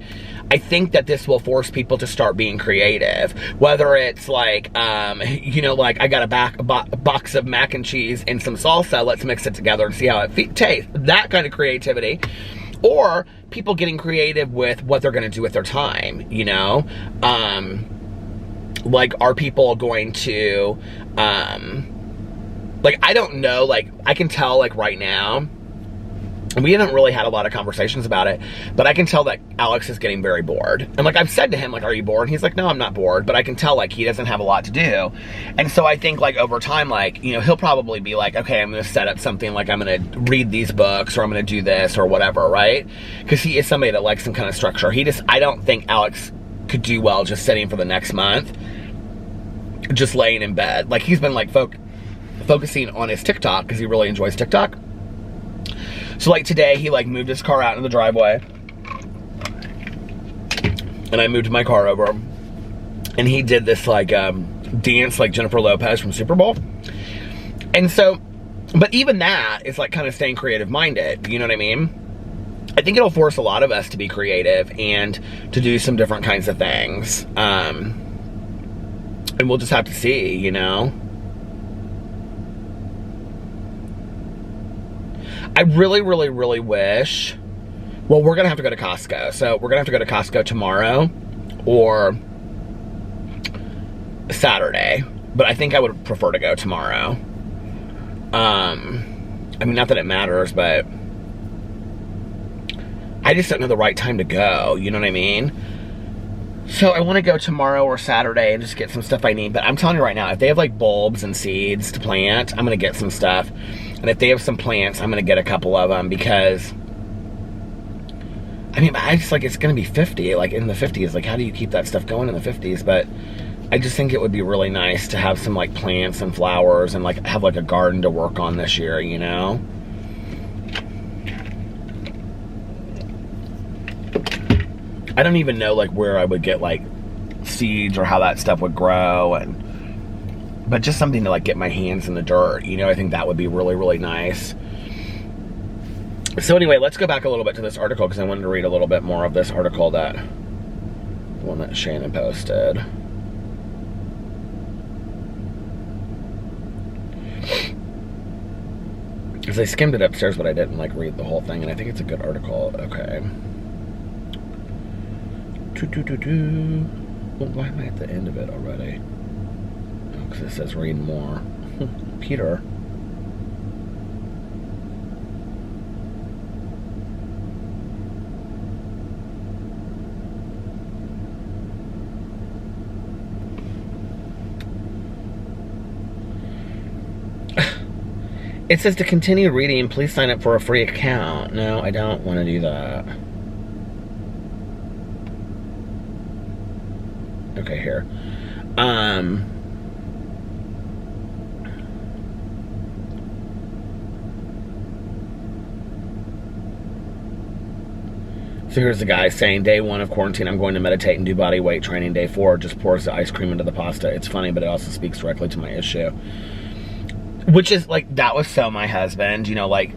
I think that this will force people to start being creative, whether it's like, you know, like I got a box of mac and cheese and some salsa, let's mix it together and see how it tastes, that kind of creativity. Or people getting creative with what they're going to do with their time, you know? Like, are people going to, like, I don't know, like, I can tell, like, right now, and we haven't really had a lot of conversations about it, but I can tell that Alex is getting very bored. And like, I've said to him, like, are you bored? And he's like, no, I'm not bored. But I can tell, like, he doesn't have a lot to do. And so I think, like, over time, like, you know, he'll probably be like, okay, I'm going to set up something, like, I'm going to read these books, or I'm going to do this, or whatever, right? Because he is somebody that likes some kind of structure. I don't think Alex could do well just sitting for the next month, just laying in bed. Like, he's been, like, focusing on his TikTok, because he really enjoys TikTok. So, like, today, he, like, moved his car out in the driveway, and I moved my car over, and he did this, like, dance like Jennifer Lopez from Super Bowl. And so, but even that is, like, kind of staying creative-minded, you know what I mean? I think it'll force a lot of us to be creative and to do some different kinds of things. And we'll just have to see, you know? I really, really, really wish, well, we're going to have to go to Costco. So we're going to have to go to Costco tomorrow or Saturday. But I think I would prefer to go tomorrow. I mean, not that it matters, but I just don't know the right time to go. You know what I mean? So I want to go tomorrow or Saturday and just get some stuff I need. But I'm telling you right now, if they have like bulbs and seeds to plant, I'm going to get some stuff. And if they have some plants, I'm going to get a couple of them, because I mean, I just like, it's going to be 50, like in the 50s. Like, how do you keep that stuff going in the 50s? But I just think it would be really nice to have some like plants and flowers and like have like a garden to work on this year, you know? I don't even know like where I would get like seeds or how that stuff would grow, but just something to like get my hands in the dirt, you know? I think that would be really, really nice. So anyway, let's go back a little bit to this article, because I wanted to read a little bit more of this article, the one that Shannon posted. Because I skimmed it upstairs, but I didn't like read the whole thing, and I think it's a good article. Okay. Well, why am I at the end of it already? Oh, because it says read more. Peter. It says to continue reading, please sign up for a free account. No, I don't want to do that. Okay, here. So here's the guy saying, day 1 of quarantine, I'm going to meditate and do body weight training. Day 4, just pours the ice cream into the pasta. It's funny, but it also speaks directly to my issue. Which is, like, that was so my husband, you know, like,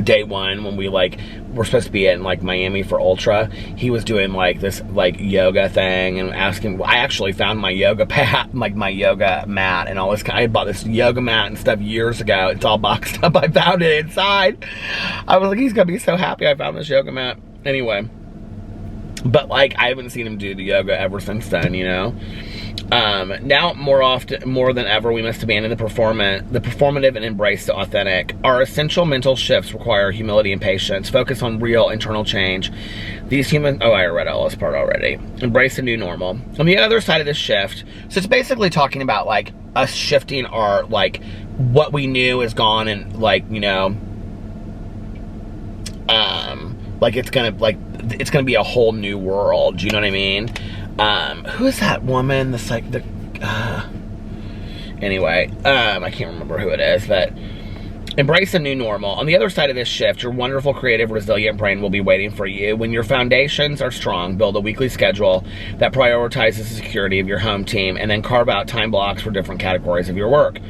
day one, when we like were supposed to be in like Miami for Ultra, he was doing like this like yoga thing and asking. I actually found my yoga pad, like my yoga mat and all this. I bought this yoga mat and stuff years ago. It's all boxed up. I found it inside. I was like, he's gonna be so happy I found this yoga mat. Anyway, but like I haven't seen him do the yoga ever since then, you know. Now more than ever, we must abandon the performative and embrace the authentic. Our essential mental shifts require humility and patience. Focus on real internal change. I read all this part already. Embrace the new normal. On the other side of this shift, so it's basically talking about like us shifting our, like, what we knew is gone, and like, you know, like it's gonna be a whole new world. Do you know what I mean? Who is that woman? Anyway, I can't remember who it is, but embrace a new normal. On the other side of this shift, your wonderful, creative, resilient brain will be waiting for you. When your foundations are strong, build a weekly schedule that prioritizes the security of your home team, and then carve out time blocks for different categories of your work.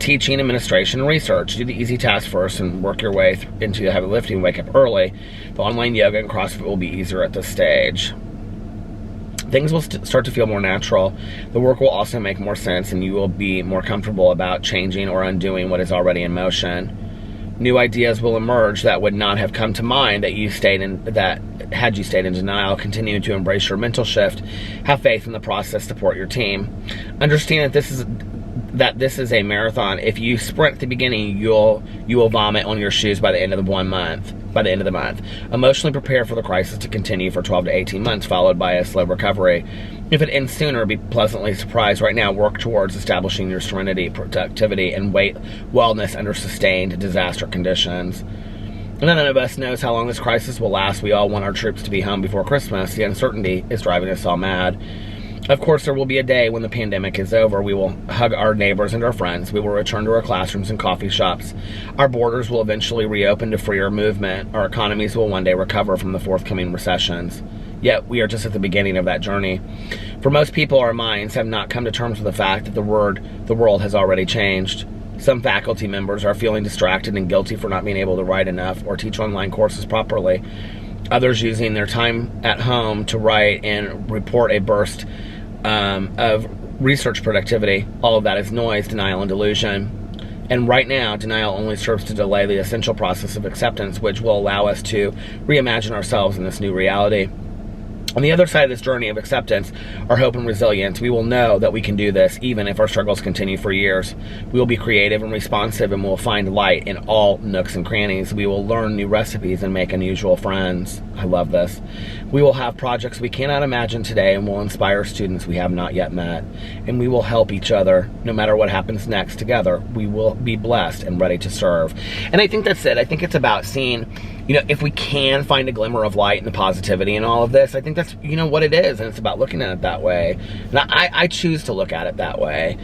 Teaching, administration, and research. Do the easy tasks first and work your way into the heavy lifting. Wake up early. The online yoga and CrossFit will be easier at this stage. Things will start to feel more natural. The work will also make more sense, and you will be more comfortable about changing or undoing what is already in motion. New ideas will emerge that would not have come to mind had you stayed in denial. Continue to embrace your mental shift. Have faith in the process. Support your team. Understand that this is a marathon. If you sprint at the beginning, you will vomit on your shoes by the end of the month. Emotionally prepare for the crisis to continue for 12 to 18 months, followed by a slow recovery. If it ends sooner, be pleasantly surprised. Right now, work towards establishing your serenity, productivity, and wellness under sustained disaster conditions. None of us knows how long this crisis will last. We all want our troops to be home before Christmas. The uncertainty is driving us all mad. Of course, there will be a day when the pandemic is over. We will hug our neighbors and our friends. We will return to our classrooms and coffee shops. Our borders will eventually reopen to freer movement. Our economies will one day recover from the forthcoming recessions. Yet, we are just at the beginning of that journey. For most people, our minds have not come to terms with the fact that the world has already changed. Some faculty members are feeling distracted and guilty for not being able to write enough or teach online courses properly. Others using their time at home to write and report a burst of research productivity. All of that is noise, denial, and delusion. And right now, denial only serves to delay the essential process of acceptance, which will allow us to reimagine ourselves in this new reality. On the other side of this journey of acceptance are hope and resilience. We will know that we can do this even if our struggles continue for years. We will be creative and responsive, and we'll find light in all nooks and crannies. We will learn new recipes and make unusual friends. I love this. We will have projects we cannot imagine today, and will inspire students we have not yet met. And we will help each other. No matter what happens next, together we will be blessed and ready to serve. And I think that's it. I think it's about seeing, you know, if we can find a glimmer of light and the positivity in all of this. I think that's, you know, what it is, and it's about looking at it that way. And I choose to look at it that way.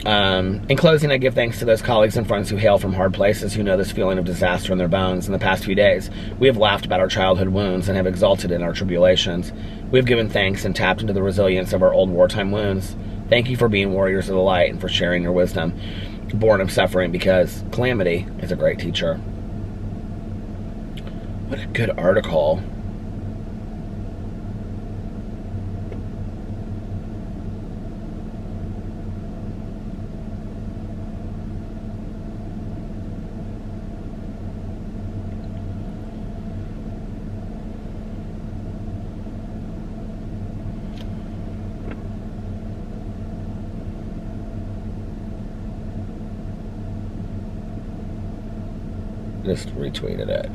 In closing, I give thanks to those colleagues and friends who hail from hard places, who know this feeling of disaster in their bones. In the past few days, we have laughed about our childhood wounds and have exulted in our tribulations. We have given thanks and tapped into the resilience of our old wartime wounds. Thank you for being warriors of the light and for sharing your wisdom, born of suffering, because calamity is a great teacher. What a good article. Just retweeted it.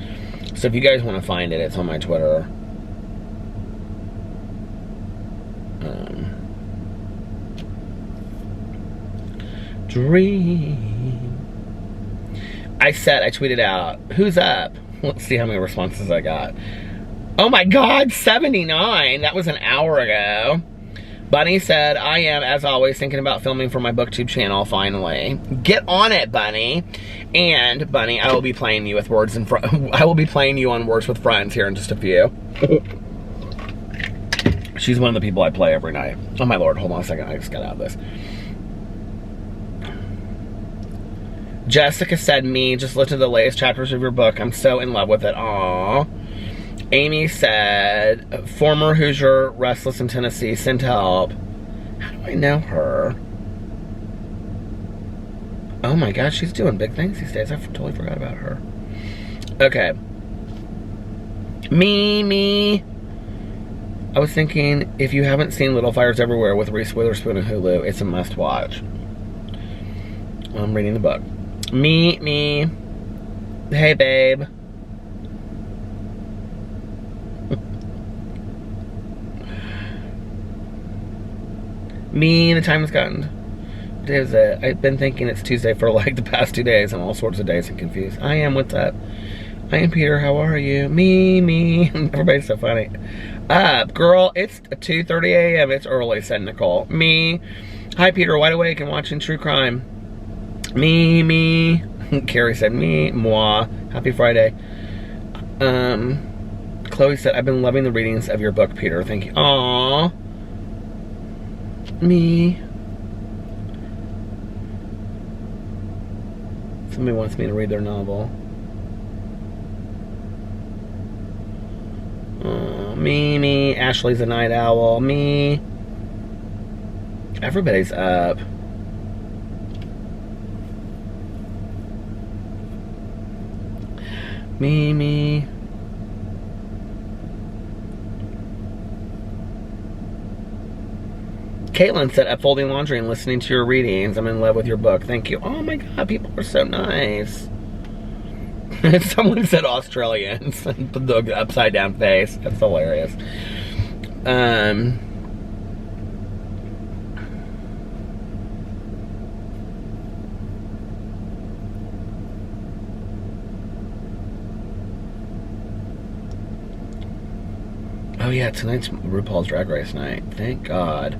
So if you guys want to find it, it's on my Twitter. Dream. I tweeted out, who's up? Let's see how many responses I got. Oh my God, 79. That was an hour ago. Bunny said, I am, as always, thinking about filming for my BookTube channel, finally. Get on it, Bunny. And, Bunny, I will be playing you with I will be playing you on Words with Friends here in just a few. She's one of the people I play every night. Oh my Lord, hold on a second, I just got out of this. Jessica said, me, just listen to the latest chapters of your book. I'm so in love with it. Aww. Amy said, former Hoosier, restless in Tennessee, send help. How do I know her? Oh my god, she's doing big things these days. I totally forgot about her. Okay. Me. I was thinking, if you haven't seen Little Fires Everywhere with Reese Witherspoon and Hulu, it's a must watch. I'm reading the book. Me. Hey, babe. Me, the time has gotten. Today is it. I've been thinking it's Tuesday for like the past 2 days. I'm all sorts of days and confused. I am, what's up? I am Peter, how are you? Me. Everybody's so funny. Up, girl, it's 2:30 a.m. It's early, said Nicole. Me. Hi, Peter, wide awake and watching true crime. Me. Carrie said, me, moi. Happy Friday. Chloe said, I've been loving the readings of your book, Peter. Thank you. Aww. Me. Somebody wants me to read their novel. Me. Ashley's a night owl. Me. Everybody's up. Me. Caitlin said, I'm folding laundry and listening to your readings. I'm in love with your book. Thank you. Oh my god, people are so nice. Someone said Australians. The upside down face. That's hilarious. Oh yeah, tonight's RuPaul's Drag Race night. Thank God.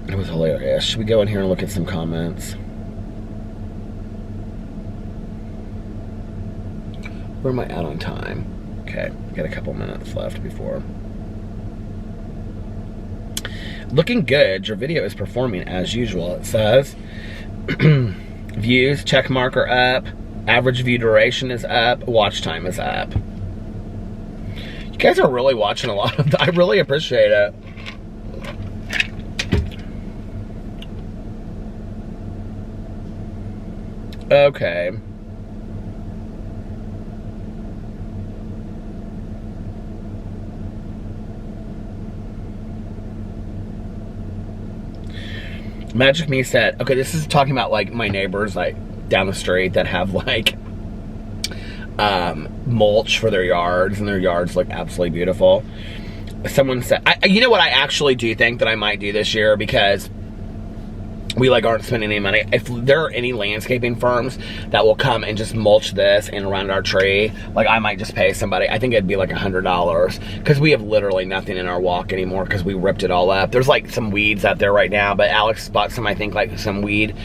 It was hilarious. Should we go in here and look at some comments? Where am I at on time? Okay, got a couple minutes left before. Looking good. Your video is performing as usual, it says. Views, check marker up. Average view duration is up. Watch time is up. You guys are really watching a lot of... I really appreciate it. Okay. Magic Me said, okay, this is talking about like my neighbors like down the street that have like mulch for their yards, and their yards look absolutely beautiful. Someone said, you know what, I actually do think that I might do this year, because we like aren't spending any money. If there are any landscaping firms that will come and just mulch this and around our tree, like I might just pay somebody. I think it'd be like $100, because we have literally nothing in our walk anymore because we ripped it all up. There's like some weeds out there right now, but Alex bought some, I think like some weed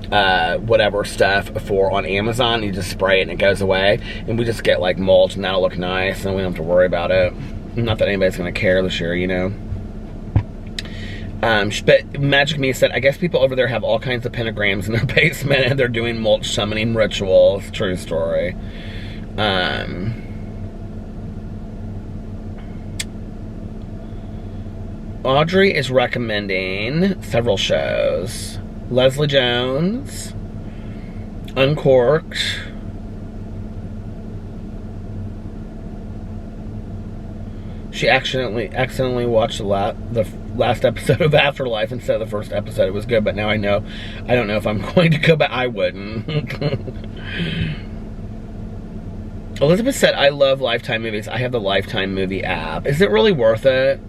whatever stuff for on Amazon. You just spray it and it goes away, and we just get like mulch, and that'll look nice, and we don't have to worry about it. Not that anybody's gonna care this year, you know. But Magic Me said, I guess people over there have all kinds of pentagrams in their basement and they're doing mulch summoning rituals. True story. Audrey is recommending several shows. Leslie Jones, Uncorked, she accidentally watched the last episode of Afterlife instead of the first episode. It was good, but now I don't know if I'm going to go back. I wouldn't. Elizabeth said, I love Lifetime movies. I have the Lifetime movie app. Is it really worth it?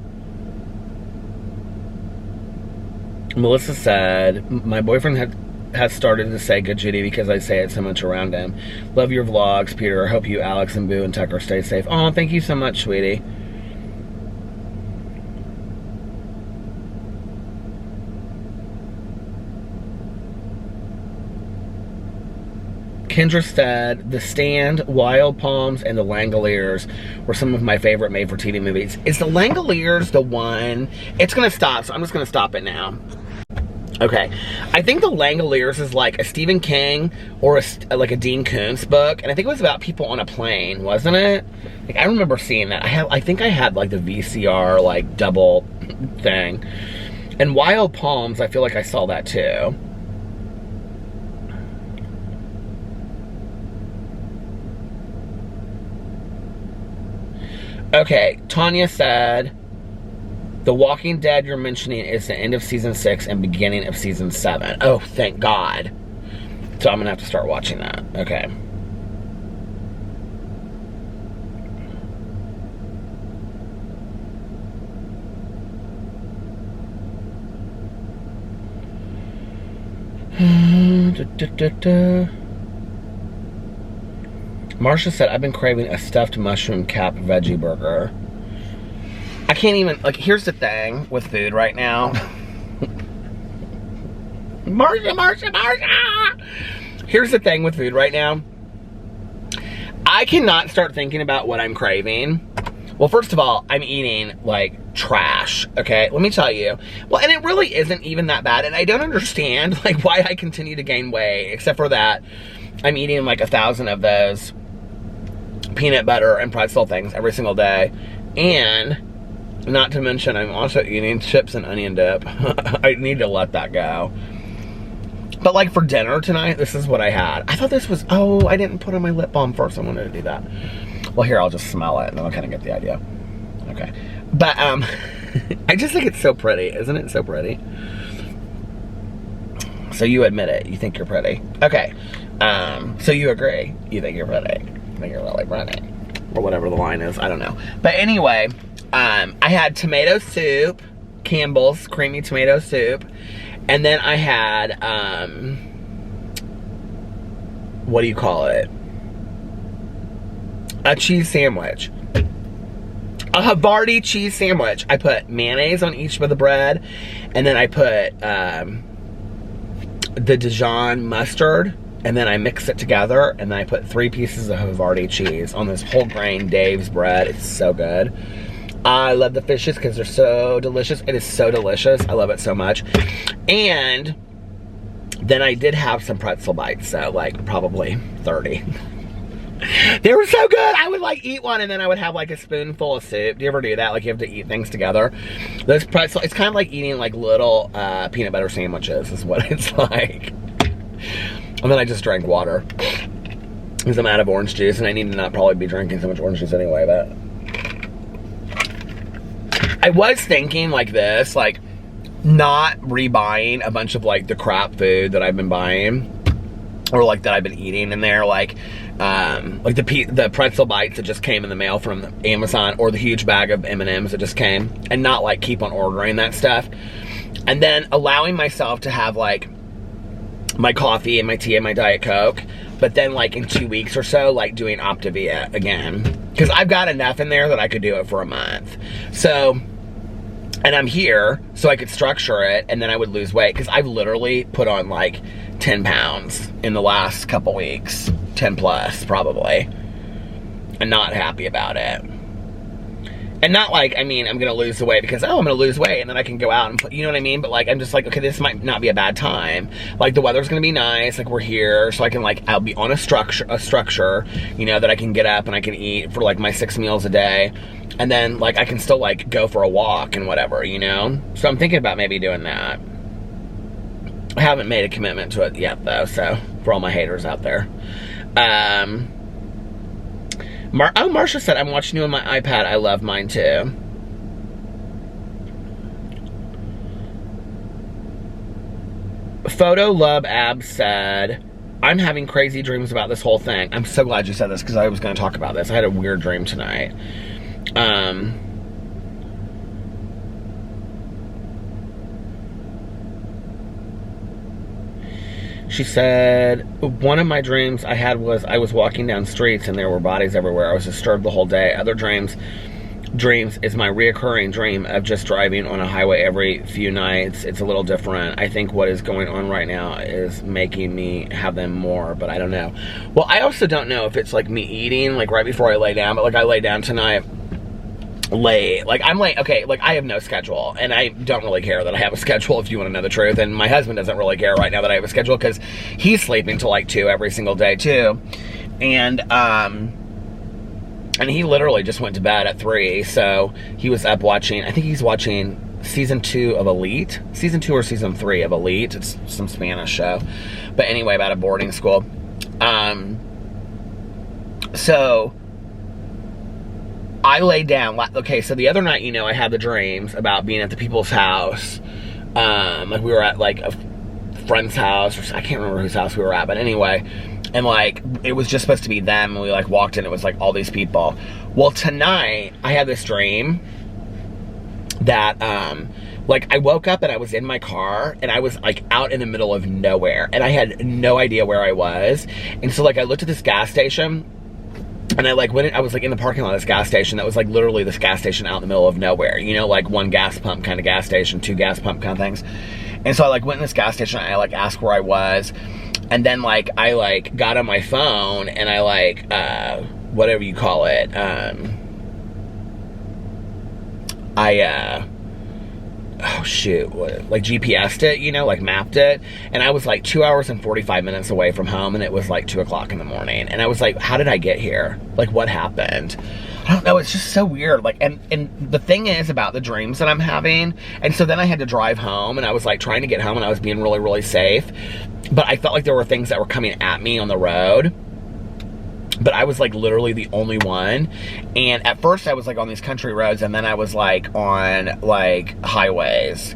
Melissa said, my boyfriend has started to say good Judy because I say it so much around him. Love your vlogs, Peter. I hope you, Alex, and Boo and Tucker stay safe. Oh, thank you so much, sweetie. Kendra said, The Stand, Wild Palms, and The Langoliers were some of my favorite made-for-TV movies. Is The Langoliers the one? It's gonna stop, so I'm just gonna stop it now. Okay, I think The Langoliers is like a Stephen King or like a Dean Koontz book, and I think it was about people on a plane, wasn't it? Like, I remember seeing that. I think I had like the VCR like double thing. And Wild Palms, I feel like I saw that too. Okay, Tanya said, The Walking Dead you're mentioning is the end of season 6 and beginning of season 7. Oh, thank God. So I'm gonna have to start watching that. Okay. Marsha said, I've been craving a stuffed mushroom cap veggie burger. I can't even, like, here's the thing with food right now. Marsha! Here's the thing with food right now. I cannot start thinking about what I'm craving. Well, first of all, I'm eating, like, trash, okay? Let me tell you. Well, and it really isn't even that bad, and I don't understand, like, why I continue to gain weight, except for that I'm eating, like, 1,000 of those peanut butter and pretzel things every single day. And not to mention, I'm also eating chips and onion dip. I need to let that go. But like for dinner tonight, this is what I had. I thought this was, oh, I didn't put on my lip balm first. I wanted to do that. Well, here, I'll just smell it and then I'll kind of get the idea. Okay. But I just think it's so pretty. Isn't it so pretty? So you admit it. You think you're pretty. Okay. So you agree. You think you're pretty. I think you're really pretty. Or whatever the line is. I don't know. But anyway, I had tomato soup. Campbell's creamy tomato soup. And then I had, what do you call it? A cheese sandwich. A Havarti cheese sandwich. I put mayonnaise on each of the bread. And then I put the Dijon mustard. And then I mix it together. And then I put 3 pieces of Havarti cheese on this whole grain Dave's bread. It's so good. I love the fishes because they're so delicious. It is so delicious. I love it so much. And then I did have some pretzel bites. So like probably 30. They were so good. I would like eat one and then I would have like a spoonful of soup. Do you ever do that? Like you have to eat things together. Those pretzel, it's kind of like eating like little peanut butter sandwiches is what it's like. And then I just drank water. Because I'm out of orange juice and I need to not probably be drinking so much orange juice anyway, but I was thinking like this, like not rebuying a bunch of like the crap food that I've been buying or like that I've been eating in there, like the pretzel bites that just came in the mail from Amazon or the huge bag of M&Ms that just came, and not like keep on ordering that stuff. And then allowing myself to have like my coffee and my tea and my Diet Coke, but then like in 2 weeks or so, like doing Optavia again. Because I've got enough in there that I could do it for a month. So, and I'm here, so I could structure it, and then I would lose weight. Because I've literally put on like 10 pounds in the last couple weeks. 10 plus, probably. And not happy about it. And not like, I mean, I'm going to lose the weight because, oh, I'm going to lose weight and then I can go out and put, you know what I mean? But like, I'm just like, okay, this might not be a bad time. Like the weather's going to be nice. Like we're here. So I can like, I'll be on a structure, you know, that I can get up and I can eat for like my 6 meals a day. And then like, I can still like go for a walk and whatever, you know? So I'm thinking about maybe doing that. I haven't made a commitment to it yet though. So for all my haters out there. Marsha said, I'm watching you on my iPad. I love mine too. Photo Love Abs said, I'm having crazy dreams about this whole thing. I'm so glad you said this because I was going to talk about this. I had a weird dream tonight. She said, one of my dreams I had was I was walking down streets and there were bodies everywhere. I was disturbed the whole day. Other dreams, dreams is my reoccurring dream of just driving on a highway every few nights. It's a little different. I think what is going on right now is making me have them more, but I don't know. Well, I also don't know if it's like me eating like right before I lay down, but like I lay down tonight late. Like I'm late. Okay, like I have no schedule, and I don't really care that I have a schedule, if you want to know the truth. And my husband doesn't really care right now that I have a schedule, because he's sleeping till like 2 every single day too. And he literally just went to bed at 3, so he was up watching, I think he's watching season 2 of Elite. Season 2 or season 3 of Elite. It's some Spanish show. But anyway, about a boarding school. So I laid down. Okay, so the other night, you know, I had the dreams about being at the people's house. Like we were at like a friend's house, or I can't remember whose house we were at, but anyway. And like, it was just supposed to be them, and we like walked in, it was like all these people. Well, tonight, I had this dream that, like I woke up and I was in my car, and I was like out in the middle of nowhere, and I had no idea where I was. And so like, I looked at this gas station, and I like went, I was like in the parking lot of this gas station that was like literally this gas station out in the middle of nowhere, you know, like 1 gas pump kind of gas station, 2 gas pump kind of things. And so I like went in this gas station, and I like asked where I was. And then, like, I, like, got on my phone, and I, like, whatever you call it, oh, shoot, like, GPS'd it, you know, like, mapped it, and I was, like, 2 hours and 45 minutes away from home, and it was, like, 2 o'clock in the morning, and I was like, how did I get here? Like, what happened? I don't know, it's just so weird, like, and the thing is about the dreams that I'm having, and so then I had to drive home, and I was, like, trying to get home, and I was being really, really safe, but I felt like there were things that were coming at me on the road, but I was, like, literally the only one, and at first I was, like, on these country roads, and then I was, like, on, like, highways,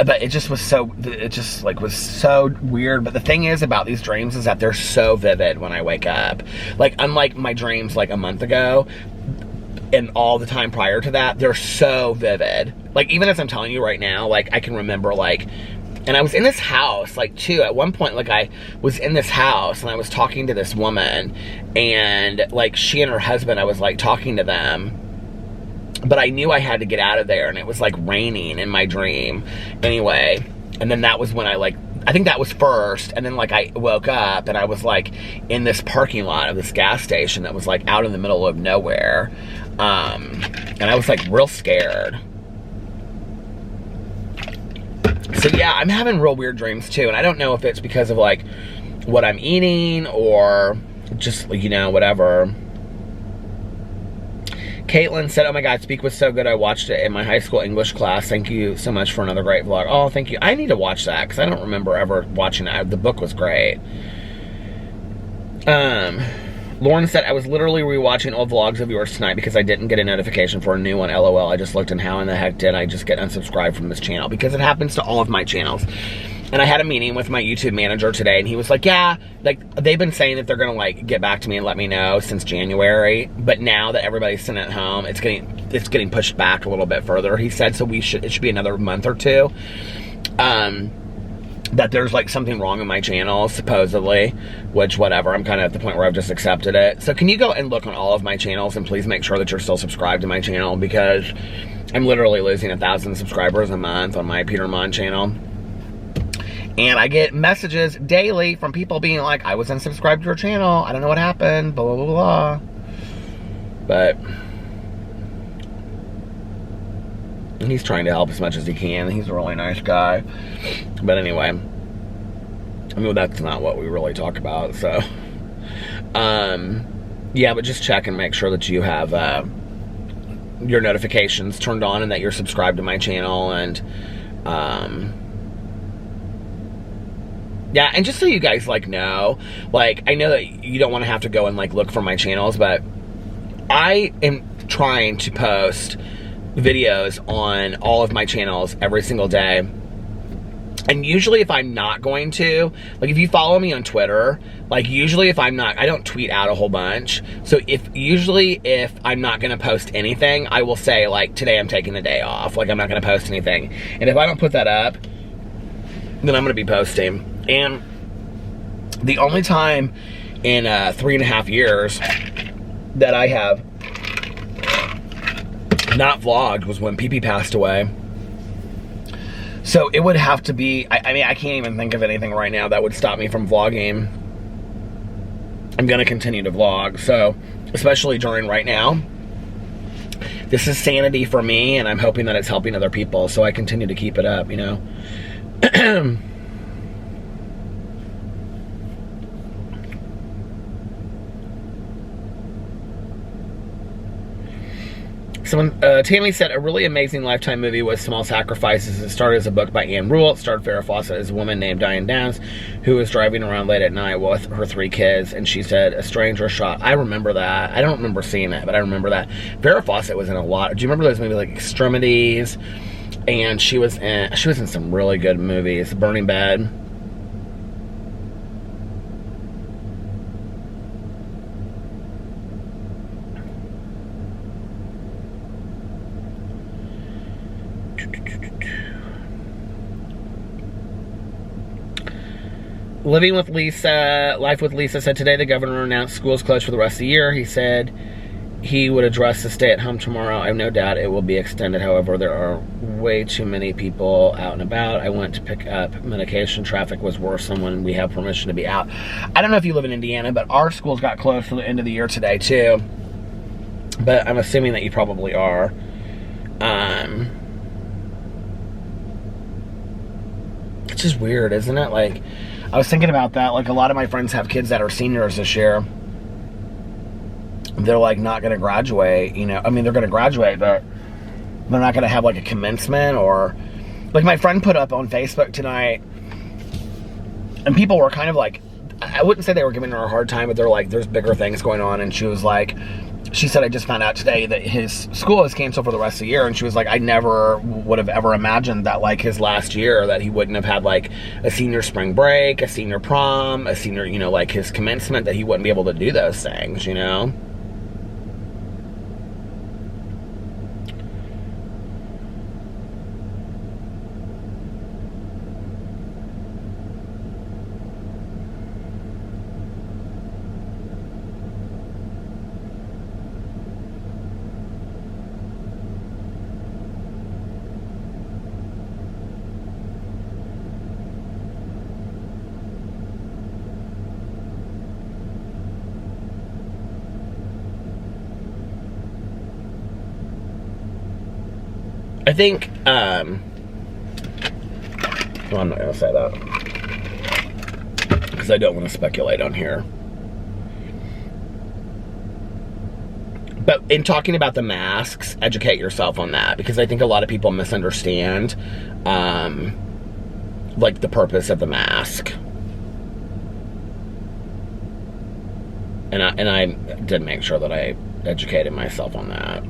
but it just was so, it just like was so weird. But the thing is about these dreams is that they're so vivid when I wake up. Like, unlike my dreams like a month ago and all the time prior to that, they're so vivid. Like, even as I'm telling you right now, like, I can remember, like, and I was in this house, like, too, at one point, like, I was in this house, and I was talking to this woman, and, like, she and her husband, I was, like, talking to them, but I knew I had to get out of there, and it was, like, raining in my dream. Anyway, and then that was when I, like, I think that was first, and then, like, I woke up, and I was, like, in this parking lot of this gas station that was, like, out in the middle of nowhere, and I was, like, real scared. So, yeah, I'm having real weird dreams, too, and I don't know if it's because of, like, what I'm eating, or just, you know, whatever. Caitlin said, oh my God, Speak was so good. I watched it in my high school English class. Thank you so much for another great vlog. Oh, thank you. I need to watch that because I don't remember ever watching it. The book was great. Lauren said, I was literally rewatching old vlogs of yours tonight because I didn't get a notification for a new one. LOL. I just looked, and how in the heck did I just get unsubscribed from this channel? Because it happens to all of my channels. And I had a meeting with my YouTube manager today, and he was like, yeah, like, they've been saying that they're gonna, like, get back to me and let me know since January, but now that everybody's sitting at home, it's getting pushed back a little bit further, he said, so it should be another month or 2. That there's, like, something wrong in my channel, supposedly, which, whatever, I'm kind of at the point where I've just accepted it. So can you go and look on all of my channels, and please make sure that you're still subscribed to my channel, because I'm literally losing 1,000 subscribers a month on my Peter Monn channel. And I get messages daily from people being like, I was unsubscribed to your channel, I don't know what happened, blah, blah, blah, blah. But he's trying to help as much as he can. He's a really nice guy. But anyway, I mean, that's not what we really talk about, so. Yeah, but just check and make sure that you have your notifications turned on and that you're subscribed to my channel, and yeah, and just so you guys, like, know, like, I know that you don't want to have to go and, like, look for my channels, but I am trying to post videos on all of my channels every single day. And usually if I'm not going to, like, if you follow me on Twitter, like, usually if I'm not, I don't tweet out a whole bunch. So usually if I'm not going to post anything, I will say, like, today I'm taking the day off. Like, I'm not going to post anything. And if I don't put that up, then I'm going to be posting. And the only time in 3.5 years that I have not vlogged was when Pee passed away. So it would have to be, I mean, I can't even think of anything right now that would stop me from vlogging. I'm going to continue to vlog, so, especially during right now. This is sanity for me, and I'm hoping that it's helping other people, so I continue to keep it up, you know. Tammy said, a really amazing Lifetime movie was Small Sacrifices. It started as a book by Anne Rule. It starred Farrah Fawcett as a woman named Diane Downs, who was driving around late at night with her 3 kids, and she said, a stranger shot. I remember that. I don't remember seeing that, but I remember that. Farrah Fawcett was in a lot. Do you remember those movies like Extremities? And she was in some really good movies. Burning Bed. Living with Lisa, Life with Lisa said, today the governor announced schools closed for the rest of the year. He said he would address the stay at home tomorrow. I have no doubt it will be extended. However, there are way too many people out and about. I went to pick up medication. Traffic was worse than when we have permission to be out. I don't know if you live in Indiana, but our schools got closed for the end of the year today too. But I'm assuming that you probably are. It's just weird, isn't it? Like, I was thinking about that. Like, a lot of my friends have kids that are seniors this year. They're, like, not going to graduate, you know. I mean, they're going to graduate, but they're not going to have, like, a commencement or... Like, my friend put up on Facebook tonight, and people were kind of, like... I wouldn't say they were giving her a hard time, but they're like, there's bigger things going on, and she was like... She said, I just found out today that his school is canceled for the rest of the year. And she was like, I never would have ever imagined that, like, his last year, that he wouldn't have had, like, a senior spring break, a senior prom, a senior, you know, like, his commencement, that he wouldn't be able to do those things, you know? I think, well, I'm not going to say that, because I don't want to speculate on here. But in talking about the masks, educate yourself on that, because I think a lot of people misunderstand, like, the purpose of the mask. And I did make sure that I educated myself on that.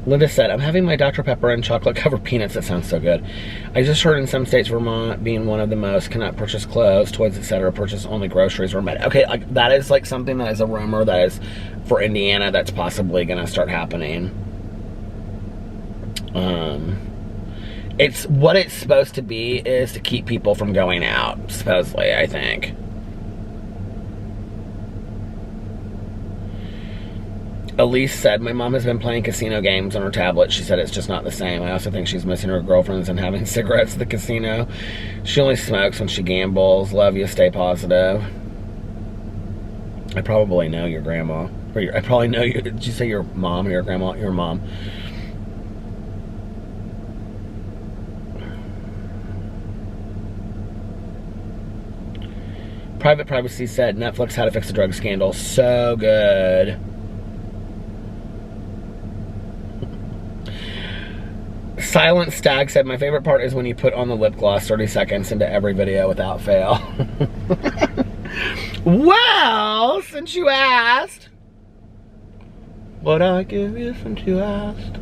Linda said, I'm having my Dr. Pepper and chocolate covered peanuts. That sounds so good. I just heard in some states, Vermont being one of the most, cannot purchase clothes, toys, etc. Purchase only groceries or med. Okay, like, that is like something that is a rumor that is for Indiana that's possibly going to start happening. It's what it's supposed to be is to keep people from going out, supposedly, I think. Elise said, my mom has been playing casino games on her tablet. She said it's just not the same. I also think she's missing her girlfriends and having cigarettes at the casino. She only smokes when she gambles. Love you, stay positive. I probably know your grandma. Or I probably know you. Did you say your mom or your grandma? Your mom. Private Privacy said, Netflix How to Fix a Drug Scandal. So good. Silent Stag said, my favorite part is when you put on the lip gloss 30 seconds into every video without fail. Well, since you asked. What I give you since you asked.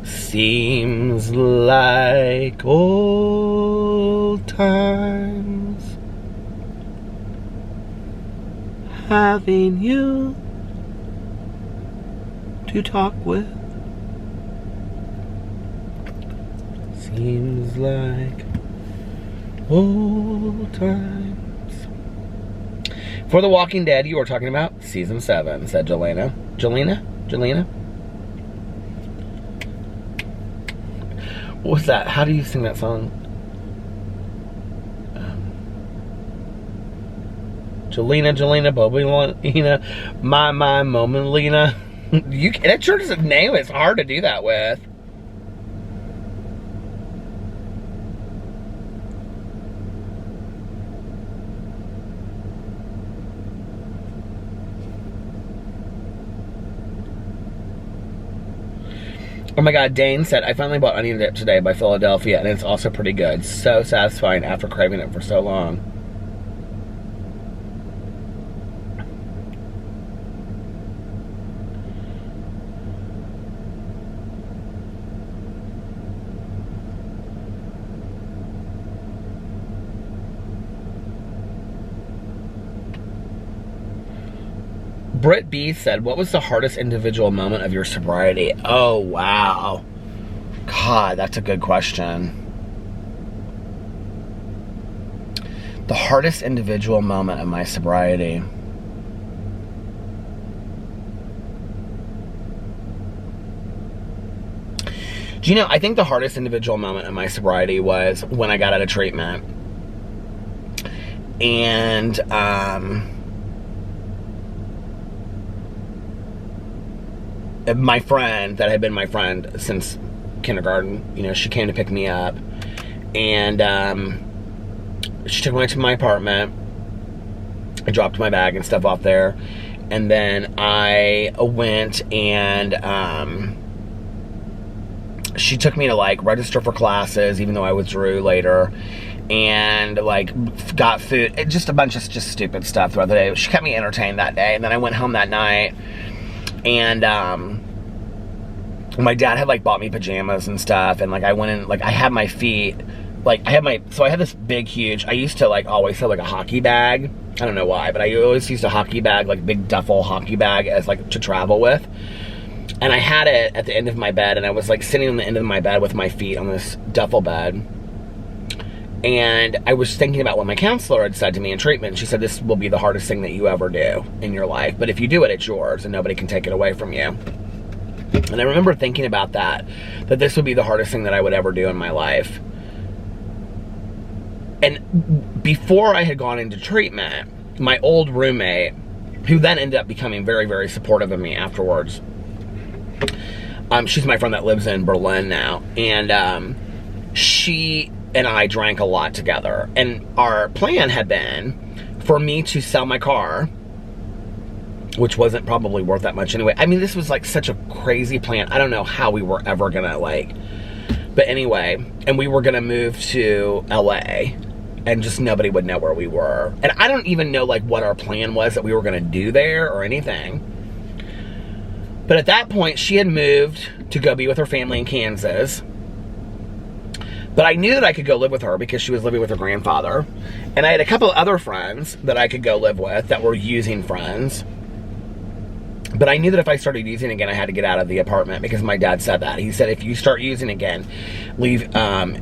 Seems like old times having you to talk with. Seems like old times. For The Walking Dead, you were talking about season 7, said Jelena. Jelena? What was that? How do you sing that song? Jelena, Bobelina, my, Momelina. That sure doesn't name. It's hard to do that with. Oh my god, Dane said, I finally bought onion dip today by Philadelphia, and it's also pretty good. So satisfying after craving it for so long. Britt B said, what was the hardest individual moment of your sobriety? Oh, wow. God, that's a good question. The hardest individual moment of my sobriety. Do you know, I think the hardest individual moment of my sobriety was when I got out of treatment. And, my friend that had been my friend since kindergarten, you know, she came to pick me up, and she took me to my apartment. I dropped my bag and stuff off there, and then I went and she took me to like register for classes, even though I withdrew later, and like got food, just a bunch of just stupid stuff throughout the day. She kept me entertained that day, and then I went home that night. And my dad had like bought me pajamas and stuff, and like I went in, like I had my feet, like I had this big huge, I used to like always have like a hockey bag. I don't know why, but I always used a hockey bag, like big duffel hockey bag, as like to travel with. And I had it at the end of my bed, and I was like sitting on the end of my bed with my feet on this duffel bed. And I was thinking about what my counselor had said to me in treatment. She said, this will be the hardest thing that you ever do in your life. But if you do it, it's yours, and nobody can take it away from you. And I remember thinking about that this would be the hardest thing that I would ever do in my life. And before I had gone into treatment, my old roommate, who then ended up becoming very, very supportive of me afterwards, she's my friend that lives in Berlin now. And she and I drank a lot together, and our plan had been for me to sell my car, which wasn't probably worth that much anyway. I mean, this was like such a crazy plan. I don't know how we were ever gonna but anyway, and we were gonna move to LA, and just nobody would know where we were. And I don't even know like what our plan was that we were gonna do there or anything. But at that point, she had moved to go be with her family in Kansas. But I knew that I could go live with her because she was living with her grandfather. And I had a couple of other friends that I could go live with that were using friends. But I knew that if I started using again, I had to get out of the apartment, because my dad said that. He said, if you start using again, leave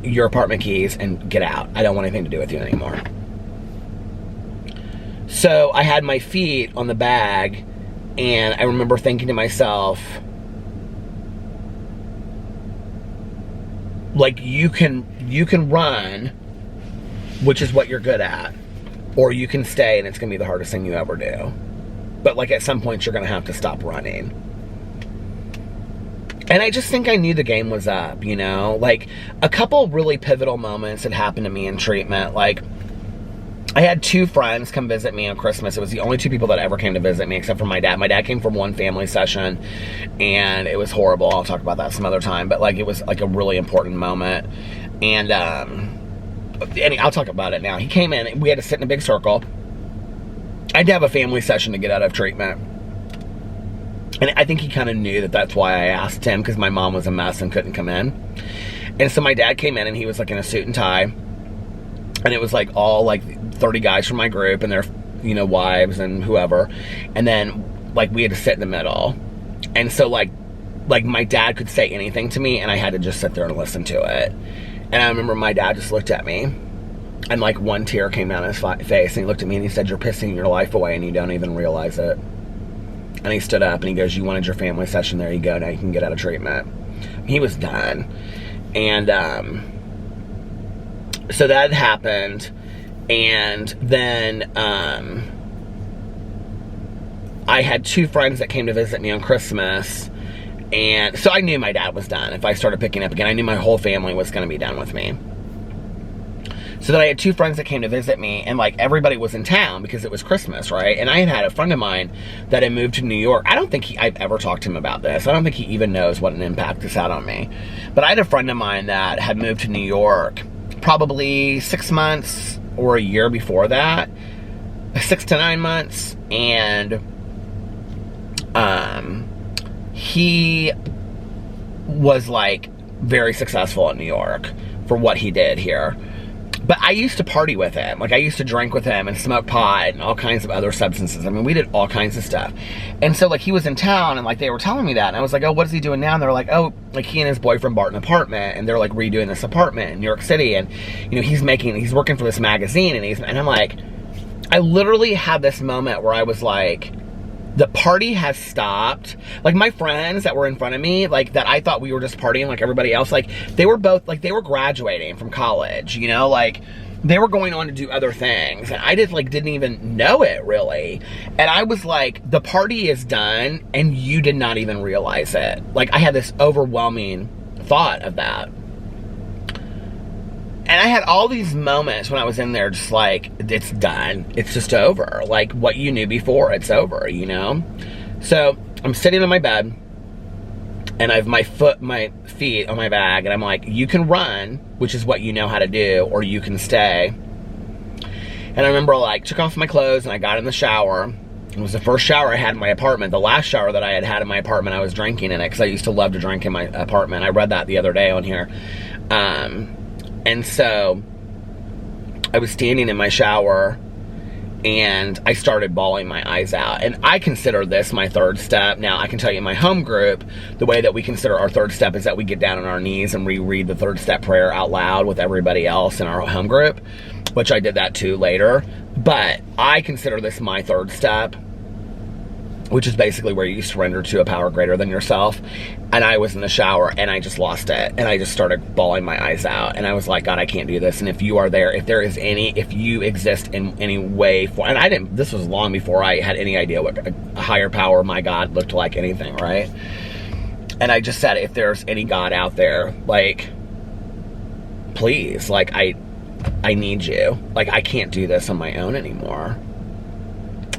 your apartment keys and get out. I don't want anything to do with you anymore. So I had my feet on the bag, and I remember thinking to myself, like, you can run, which is what you're good at, or you can stay and it's gonna be the hardest thing you ever do. But like at some point you're gonna have to stop running. And I just think I knew the game was up, you know? Like, a couple really pivotal moments had happened to me in treatment. Like, I had 2 friends come visit me on Christmas. It was the only 2 people that ever came to visit me, except for my dad. My dad came from one family session, and it was horrible. I'll talk about that some other time. But, like, it was, like, a really important moment. And I'll talk about it now. He came in, and we had to sit in a big circle. I had to have a family session to get out of treatment. And I think he kind of knew that that's why I asked him, because my mom was a mess and couldn't come in. And so my dad came in, and he was, like, in a suit and tie. And it was, like, all, like, 30 guys from my group and their, you know, wives and whoever. And then, like, we had to sit in the middle. And so, like, like, my dad could say anything to me, and I had to just sit there and listen to it. And I remember my dad just looked at me, and, like, one tear came down his face, and he looked at me, and he said, "You're pissing your life away, and you don't even realize it." And he stood up, and he goes, "You wanted your family session, there you go, now you can get out of treatment." He was done. And, so that happened, and then, I had 2 friends that came to visit me on Christmas, and so I knew my dad was done. If I started picking up again, I knew my whole family was going to be done with me. So then I had 2 friends that came to visit me, and, like, everybody was in town because it was Christmas, right? And I had a friend of mine that had moved to New York. I don't think I've ever talked to him about this. I don't think he even knows what an impact this had on me. But I had a friend of mine that had moved to New York probably 6 months or a year before that, 6 to 9 months, and he was, like, very successful in New York for what he did here. But I used to party with him. Like, I used to drink with him and smoke pot and all kinds of other substances. I mean, we did all kinds of stuff. And so, like, he was in town, and, like, they were telling me that. And I was like, "Oh, what is he doing now?" And they're like, "Oh, like, he and his boyfriend bought an apartment, and they're, like, redoing this apartment in New York City. And, you know, he's working for this magazine." And I'm like, I literally had this moment where I was like, the party has stopped. Like, my friends that were in front of me, like, that I thought we were just partying like everybody else, like, they were both, like, they were graduating from college, you know, like, they were going on to do other things, and I just, like, didn't even know it, really. And I was like, the party is done, and you did not even realize it. Like, I had this overwhelming thought of that. And I had all these moments when I was in there just like, it's done. It's just over. Like, what you knew before, it's over, you know? So, I'm sitting on my bed, and I have my feet on my bag, and I'm like, you can run, which is what you know how to do, or you can stay. And I remember, like, took off my clothes, and I got in the shower. It was the first shower I had in my apartment. The last shower that I had in my apartment, I was drinking in it, because I used to love to drink in my apartment. I read that the other day on here. And so, I was standing in my shower, and I started bawling my eyes out. And I consider this my 3rd step. Now, I can tell you in my home group, the way that we consider our 3rd step is that we get down on our knees and we read the 3rd step prayer out loud with everybody else in our home group, which I did that too later. But I consider this my 3rd step, which is basically where you surrender to a power greater than yourself. And I was in the shower, and I just lost it. And I just started bawling my eyes out. And I was like, God, I can't do this. And if you are there, if you exist in any way and this was long before I had any idea what a higher power, my God, looked like, anything, right? And I just said, if there's any God out there, like, please, like, I need you. Like, I can't do this on my own anymore.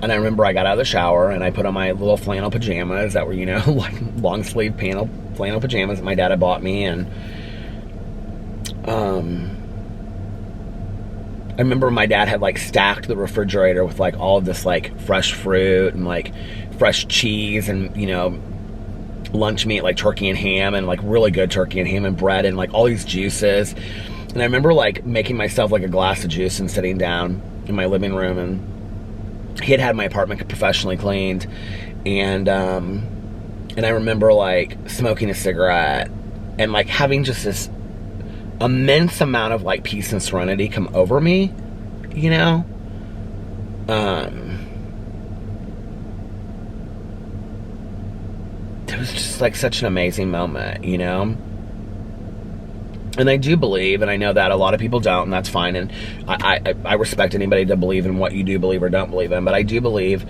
And I remember I got out of the shower, and I put on my little flannel pajamas that were, you know, like long sleeve flannel pajamas that my dad had bought me. And I remember my dad had, like, stacked the refrigerator with, like, all of this, like, fresh fruit and, like, fresh cheese and, you know, lunch meat, like turkey and ham, and, like, really good turkey and ham and bread, and, like, all these juices. And I remember, like, making myself, like, a glass of juice and sitting down in my living room, and he had my apartment professionally cleaned, and I remember, like, smoking a cigarette and, like, having just this immense amount of, like, peace and serenity come over me, you know? It was just, like, such an amazing moment, you know? And I do believe, and I know that a lot of people don't, and that's fine, and I respect anybody to believe in what you do believe or don't believe in, but I do believe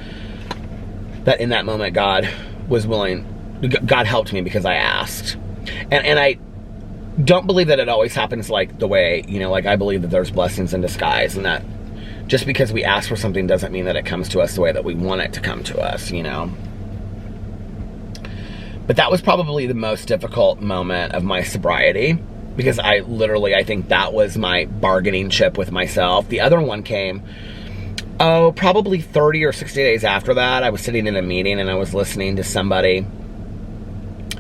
that in that moment God was willing, God helped me because I asked. And I don't believe that it always happens like the way, you know, like, I believe that there's blessings in disguise, and that just because we ask for something doesn't mean that it comes to us the way that we want it to come to us, you know. But that was probably the most difficult moment of my sobriety, because I think that was my bargaining chip with myself. The other one came, probably 30 or 60 days after that. I was sitting in a meeting, and I was listening to somebody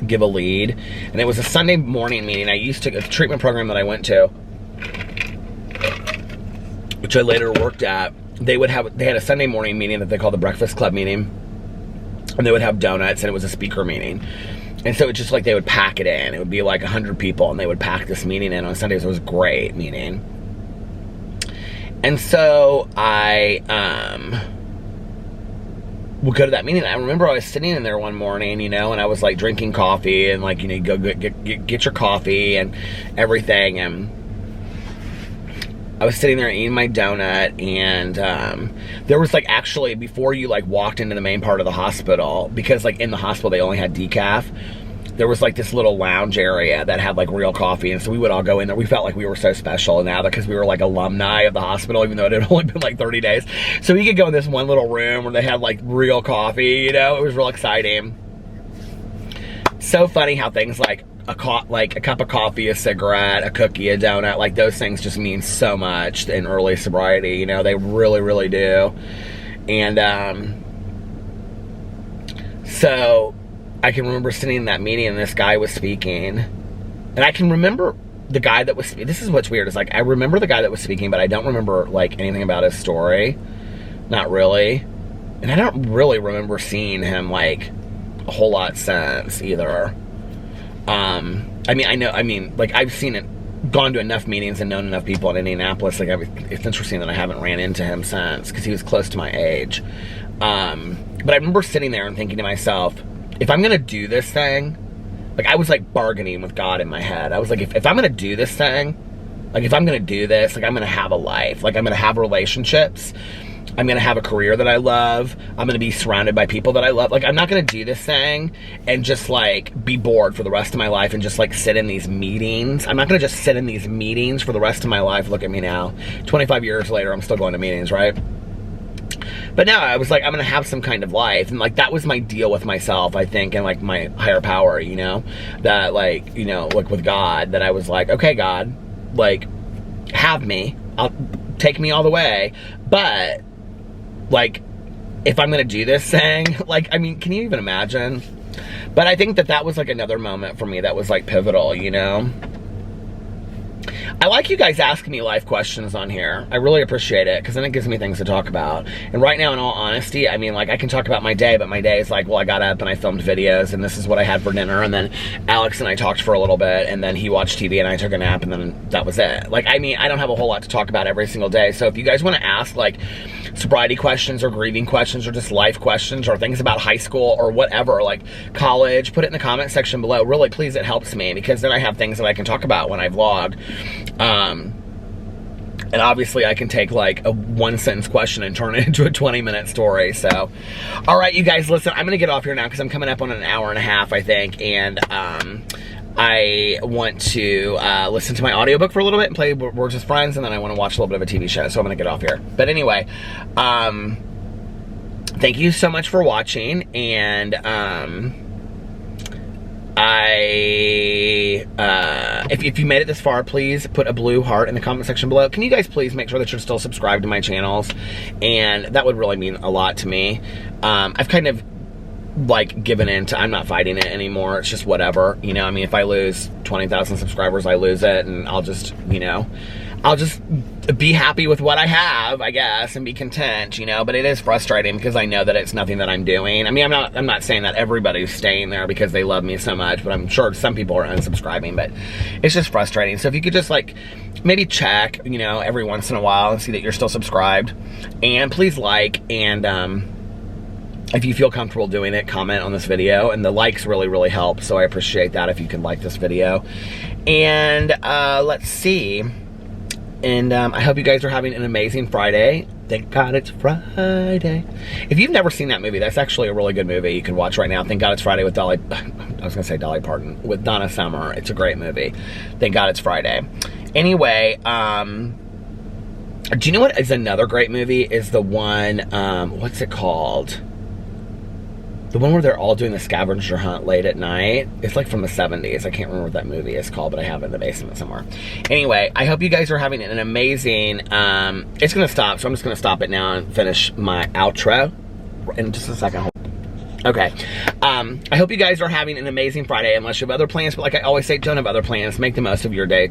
give a lead, and it was a Sunday morning meeting. I used to, a treatment program that I went to, which I later worked at, they had a Sunday morning meeting that they called the Breakfast Club meeting, and they would have donuts, and it was a speaker meeting. And so it's just like they would pack it in. It would be like 100 people, and they would pack this meeting in on Sundays. It was a great meeting. And so I would go to that meeting. I remember I was sitting in there one morning, you know, and I was like drinking coffee, and like, you know, you go get your coffee and everything. And I was sitting there eating my donut, and there was like, actually, before you like walked into the main part of the hospital, because like in the hospital they only had decaf, there was like this little lounge area that had like real coffee, and so we would all go in there. We felt like we were so special now because we were like alumni of the hospital, even though it had only been like 30 days. So we could go in this one little room where they had like real coffee, you know. It was real exciting. So funny how things like a cup of coffee, a cigarette, a cookie, a donut, like those things just mean so much in early sobriety, you know. They really, really do. And so I can remember sitting in that meeting, and this guy was speaking, and I can remember the guy that was speaking. This is what's weird, is like I remember the guy that was speaking, but I don't remember like anything about his story, not really. And I don't really remember seeing him like a whole lot since either. I mean, like I've seen it, gone to enough meetings and known enough people in Indianapolis. Like it's interesting that I haven't ran into him since, because he was close to my age. But I remember sitting there and thinking to myself, if I'm gonna do this thing, like I was like bargaining with God in my head. I was like, if I'm gonna do this thing, like if I'm gonna do this, like I'm gonna have a life, like I'm gonna have relationships, I'm gonna have a career that I love, I'm gonna be surrounded by people that I love. Like I'm not gonna do this thing and just like be bored for the rest of my life and just like sit in these meetings. I'm not gonna just sit in these meetings for the rest of my life. Look at me now, 25 years later, I'm still going to meetings, right? But now I was like, I'm gonna have some kind of life, and like that was my deal with myself, I think, and like my higher power, you know, that like, you know, like with God, that I was like, okay, God, like have me, I'll take me all the way, but like if I'm gonna do this thing, like, I mean, can you even imagine? But I think that that was like another moment for me that was like pivotal, you know. I like you guys asking me life questions on here. I really appreciate it, because then it gives me things to talk about. And right now, in all honesty, I mean, like, I can talk about my day, but my day is like, well, I got up and I filmed videos, and this is what I had for dinner, and then Alex and I talked for a little bit, and then he watched TV and I took a nap, and then that was it. Like, I mean, I don't have a whole lot to talk about every single day, so if you guys want to ask, like, sobriety questions or grieving questions or just life questions or things about high school or whatever, like college, put it in the comment section below. Really, please, it helps me, because then I have things that I can talk about when I vlog. And obviously I can take like a 1-sentence question and turn it into a 20-minute story. So, all right, you guys, listen, I'm gonna get off here now because I'm coming up on an hour and a half, I think, and I want to listen to my audiobook for a little bit and play Words with Friends, and then I want to watch a little bit of a TV show, so I'm gonna get off here. But anyway, thank you so much for watching, and if you made it this far, please put a blue heart in the comment section below. Can you guys please make sure that you're still subscribed to my channels? And that would really mean a lot to me. I've kind of like given in to, I'm not fighting it anymore. It's just whatever, you know. I mean, if I lose 20,000 subscribers, I lose it, and I'll just, you know, I'll just be happy with what I have, I guess, and be content, you know. But it is frustrating because I know that it's nothing that I'm doing. I mean, I'm not saying that everybody's staying there because they love me so much, but I'm sure some people are unsubscribing, but it's just frustrating. So if you could just like maybe check, you know, every once in a while and see that you're still subscribed, and please like, and if you feel comfortable doing it, comment on this video, and the likes really, really help, so I appreciate that if you can like this video. And let's see. And I hope you guys are having an amazing Friday. Thank God it's Friday. If you've never seen that movie, that's actually a really good movie you can watch right now. Thank God It's Friday with Dolly Parton, with Donna Summer. It's a great movie. Thank God It's Friday. Anyway, do you know what is another great movie? Is the one, what's it called? The one where they're all doing the scavenger hunt late at night. It's like from the 70s. I can't remember what that movie is called, but I have it in the basement somewhere. Anyway, I hope you guys are having an amazing, it's gonna stop, so I'm just gonna stop it now and finish my outro in just a second. Okay, I hope you guys are having an amazing Friday, unless you have other plans, but like I always say, don't have other plans. Make the most of your day,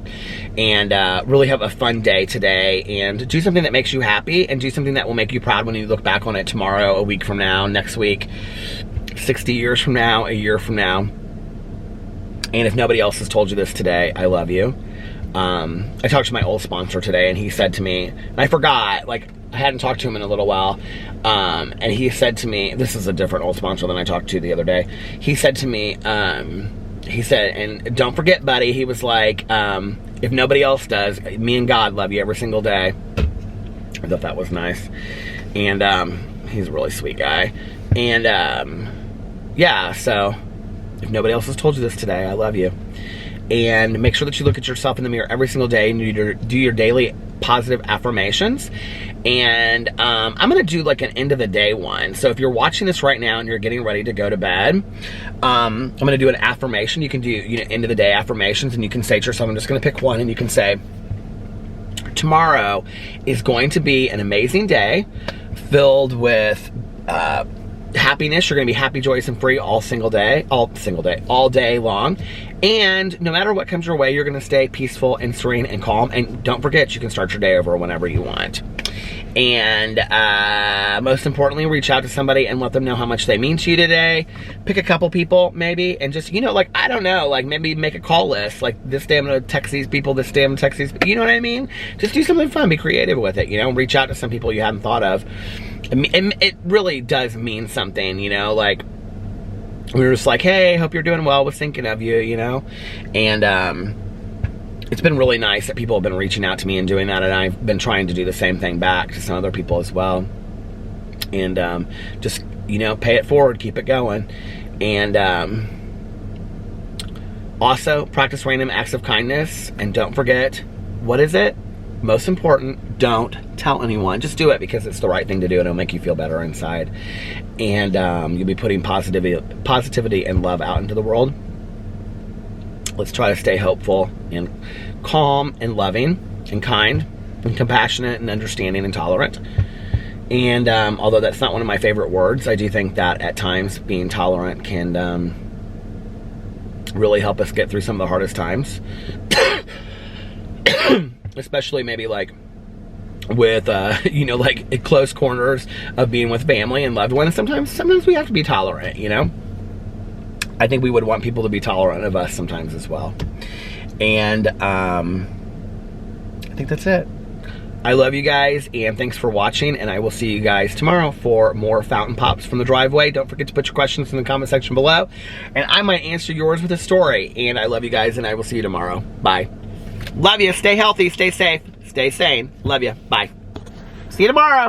and really have a fun day today, and do something that makes you happy, and do something that will make you proud when you look back on it tomorrow, a week from now, next week, 60 years from now, a year from now. And if nobody else has told you this today, I love you. I talked to my old sponsor today, and he said to me, and I forgot, like, I hadn't talked to him in a little while, and he said to me, this is a different old sponsor than I talked to the other day. He said to me, he said, and don't forget, buddy, he was like, if nobody else does, me and God love you every single day. I thought that was nice. And he's a really sweet guy. And yeah, so if nobody else has told you this today, I love you. And make sure that you look at yourself in the mirror every single day and you do your daily positive affirmations. And I'm going to do like an end of the day one. So if you're watching this right now and you're getting ready to go to bed, I'm going to do an affirmation. You can do end of the day affirmations, and you can say to yourself, I'm just going to pick one, and you can say, tomorrow is going to be an amazing day filled with happiness. You're going to be happy, joyous, and free all day long. And no matter what comes your way, you're going to stay peaceful and serene and calm. And don't forget, you can start your day over whenever you want. And most importantly, reach out to somebody and let them know how much they mean to you today. Pick a couple people maybe, and just, like, I don't know, like maybe make a call list. Like, this day I'm going to text these people, this day I'm going to text these people. You know what I mean? Just do something fun. Be creative with it, reach out to some people you hadn't thought of. It really does mean something, like, we were just like, hey, hope you're doing well, was thinking of you, and it's been really nice that people have been reaching out to me and doing that, and I've been trying to do the same thing back to some other people as well. And just, pay it forward, keep it going. And also practice random acts of kindness, and don't forget, what is it? Most important, don't tell anyone. Just do it because it's the right thing to do, and it'll make you feel better inside. And you'll be putting positivity and love out into the world. Let's try to stay hopeful and calm and loving and kind and compassionate and understanding and tolerant. And although that's not one of my favorite words, I do think that at times being tolerant can really help us get through some of the hardest times. Especially maybe like with, like at close corners of being with family and loved ones. Sometimes we have to be tolerant, I think we would want people to be tolerant of us sometimes as well. And I think that's it. I love you guys, and thanks for watching, and I will see you guys tomorrow for more Fountain Pops from the Driveway. Don't forget to put your questions in the comment section below, and I might answer yours with a story. And I love you guys, and I will see you tomorrow. Bye. Love you. Stay healthy. Stay safe. Stay sane. Love you. Bye. See you tomorrow.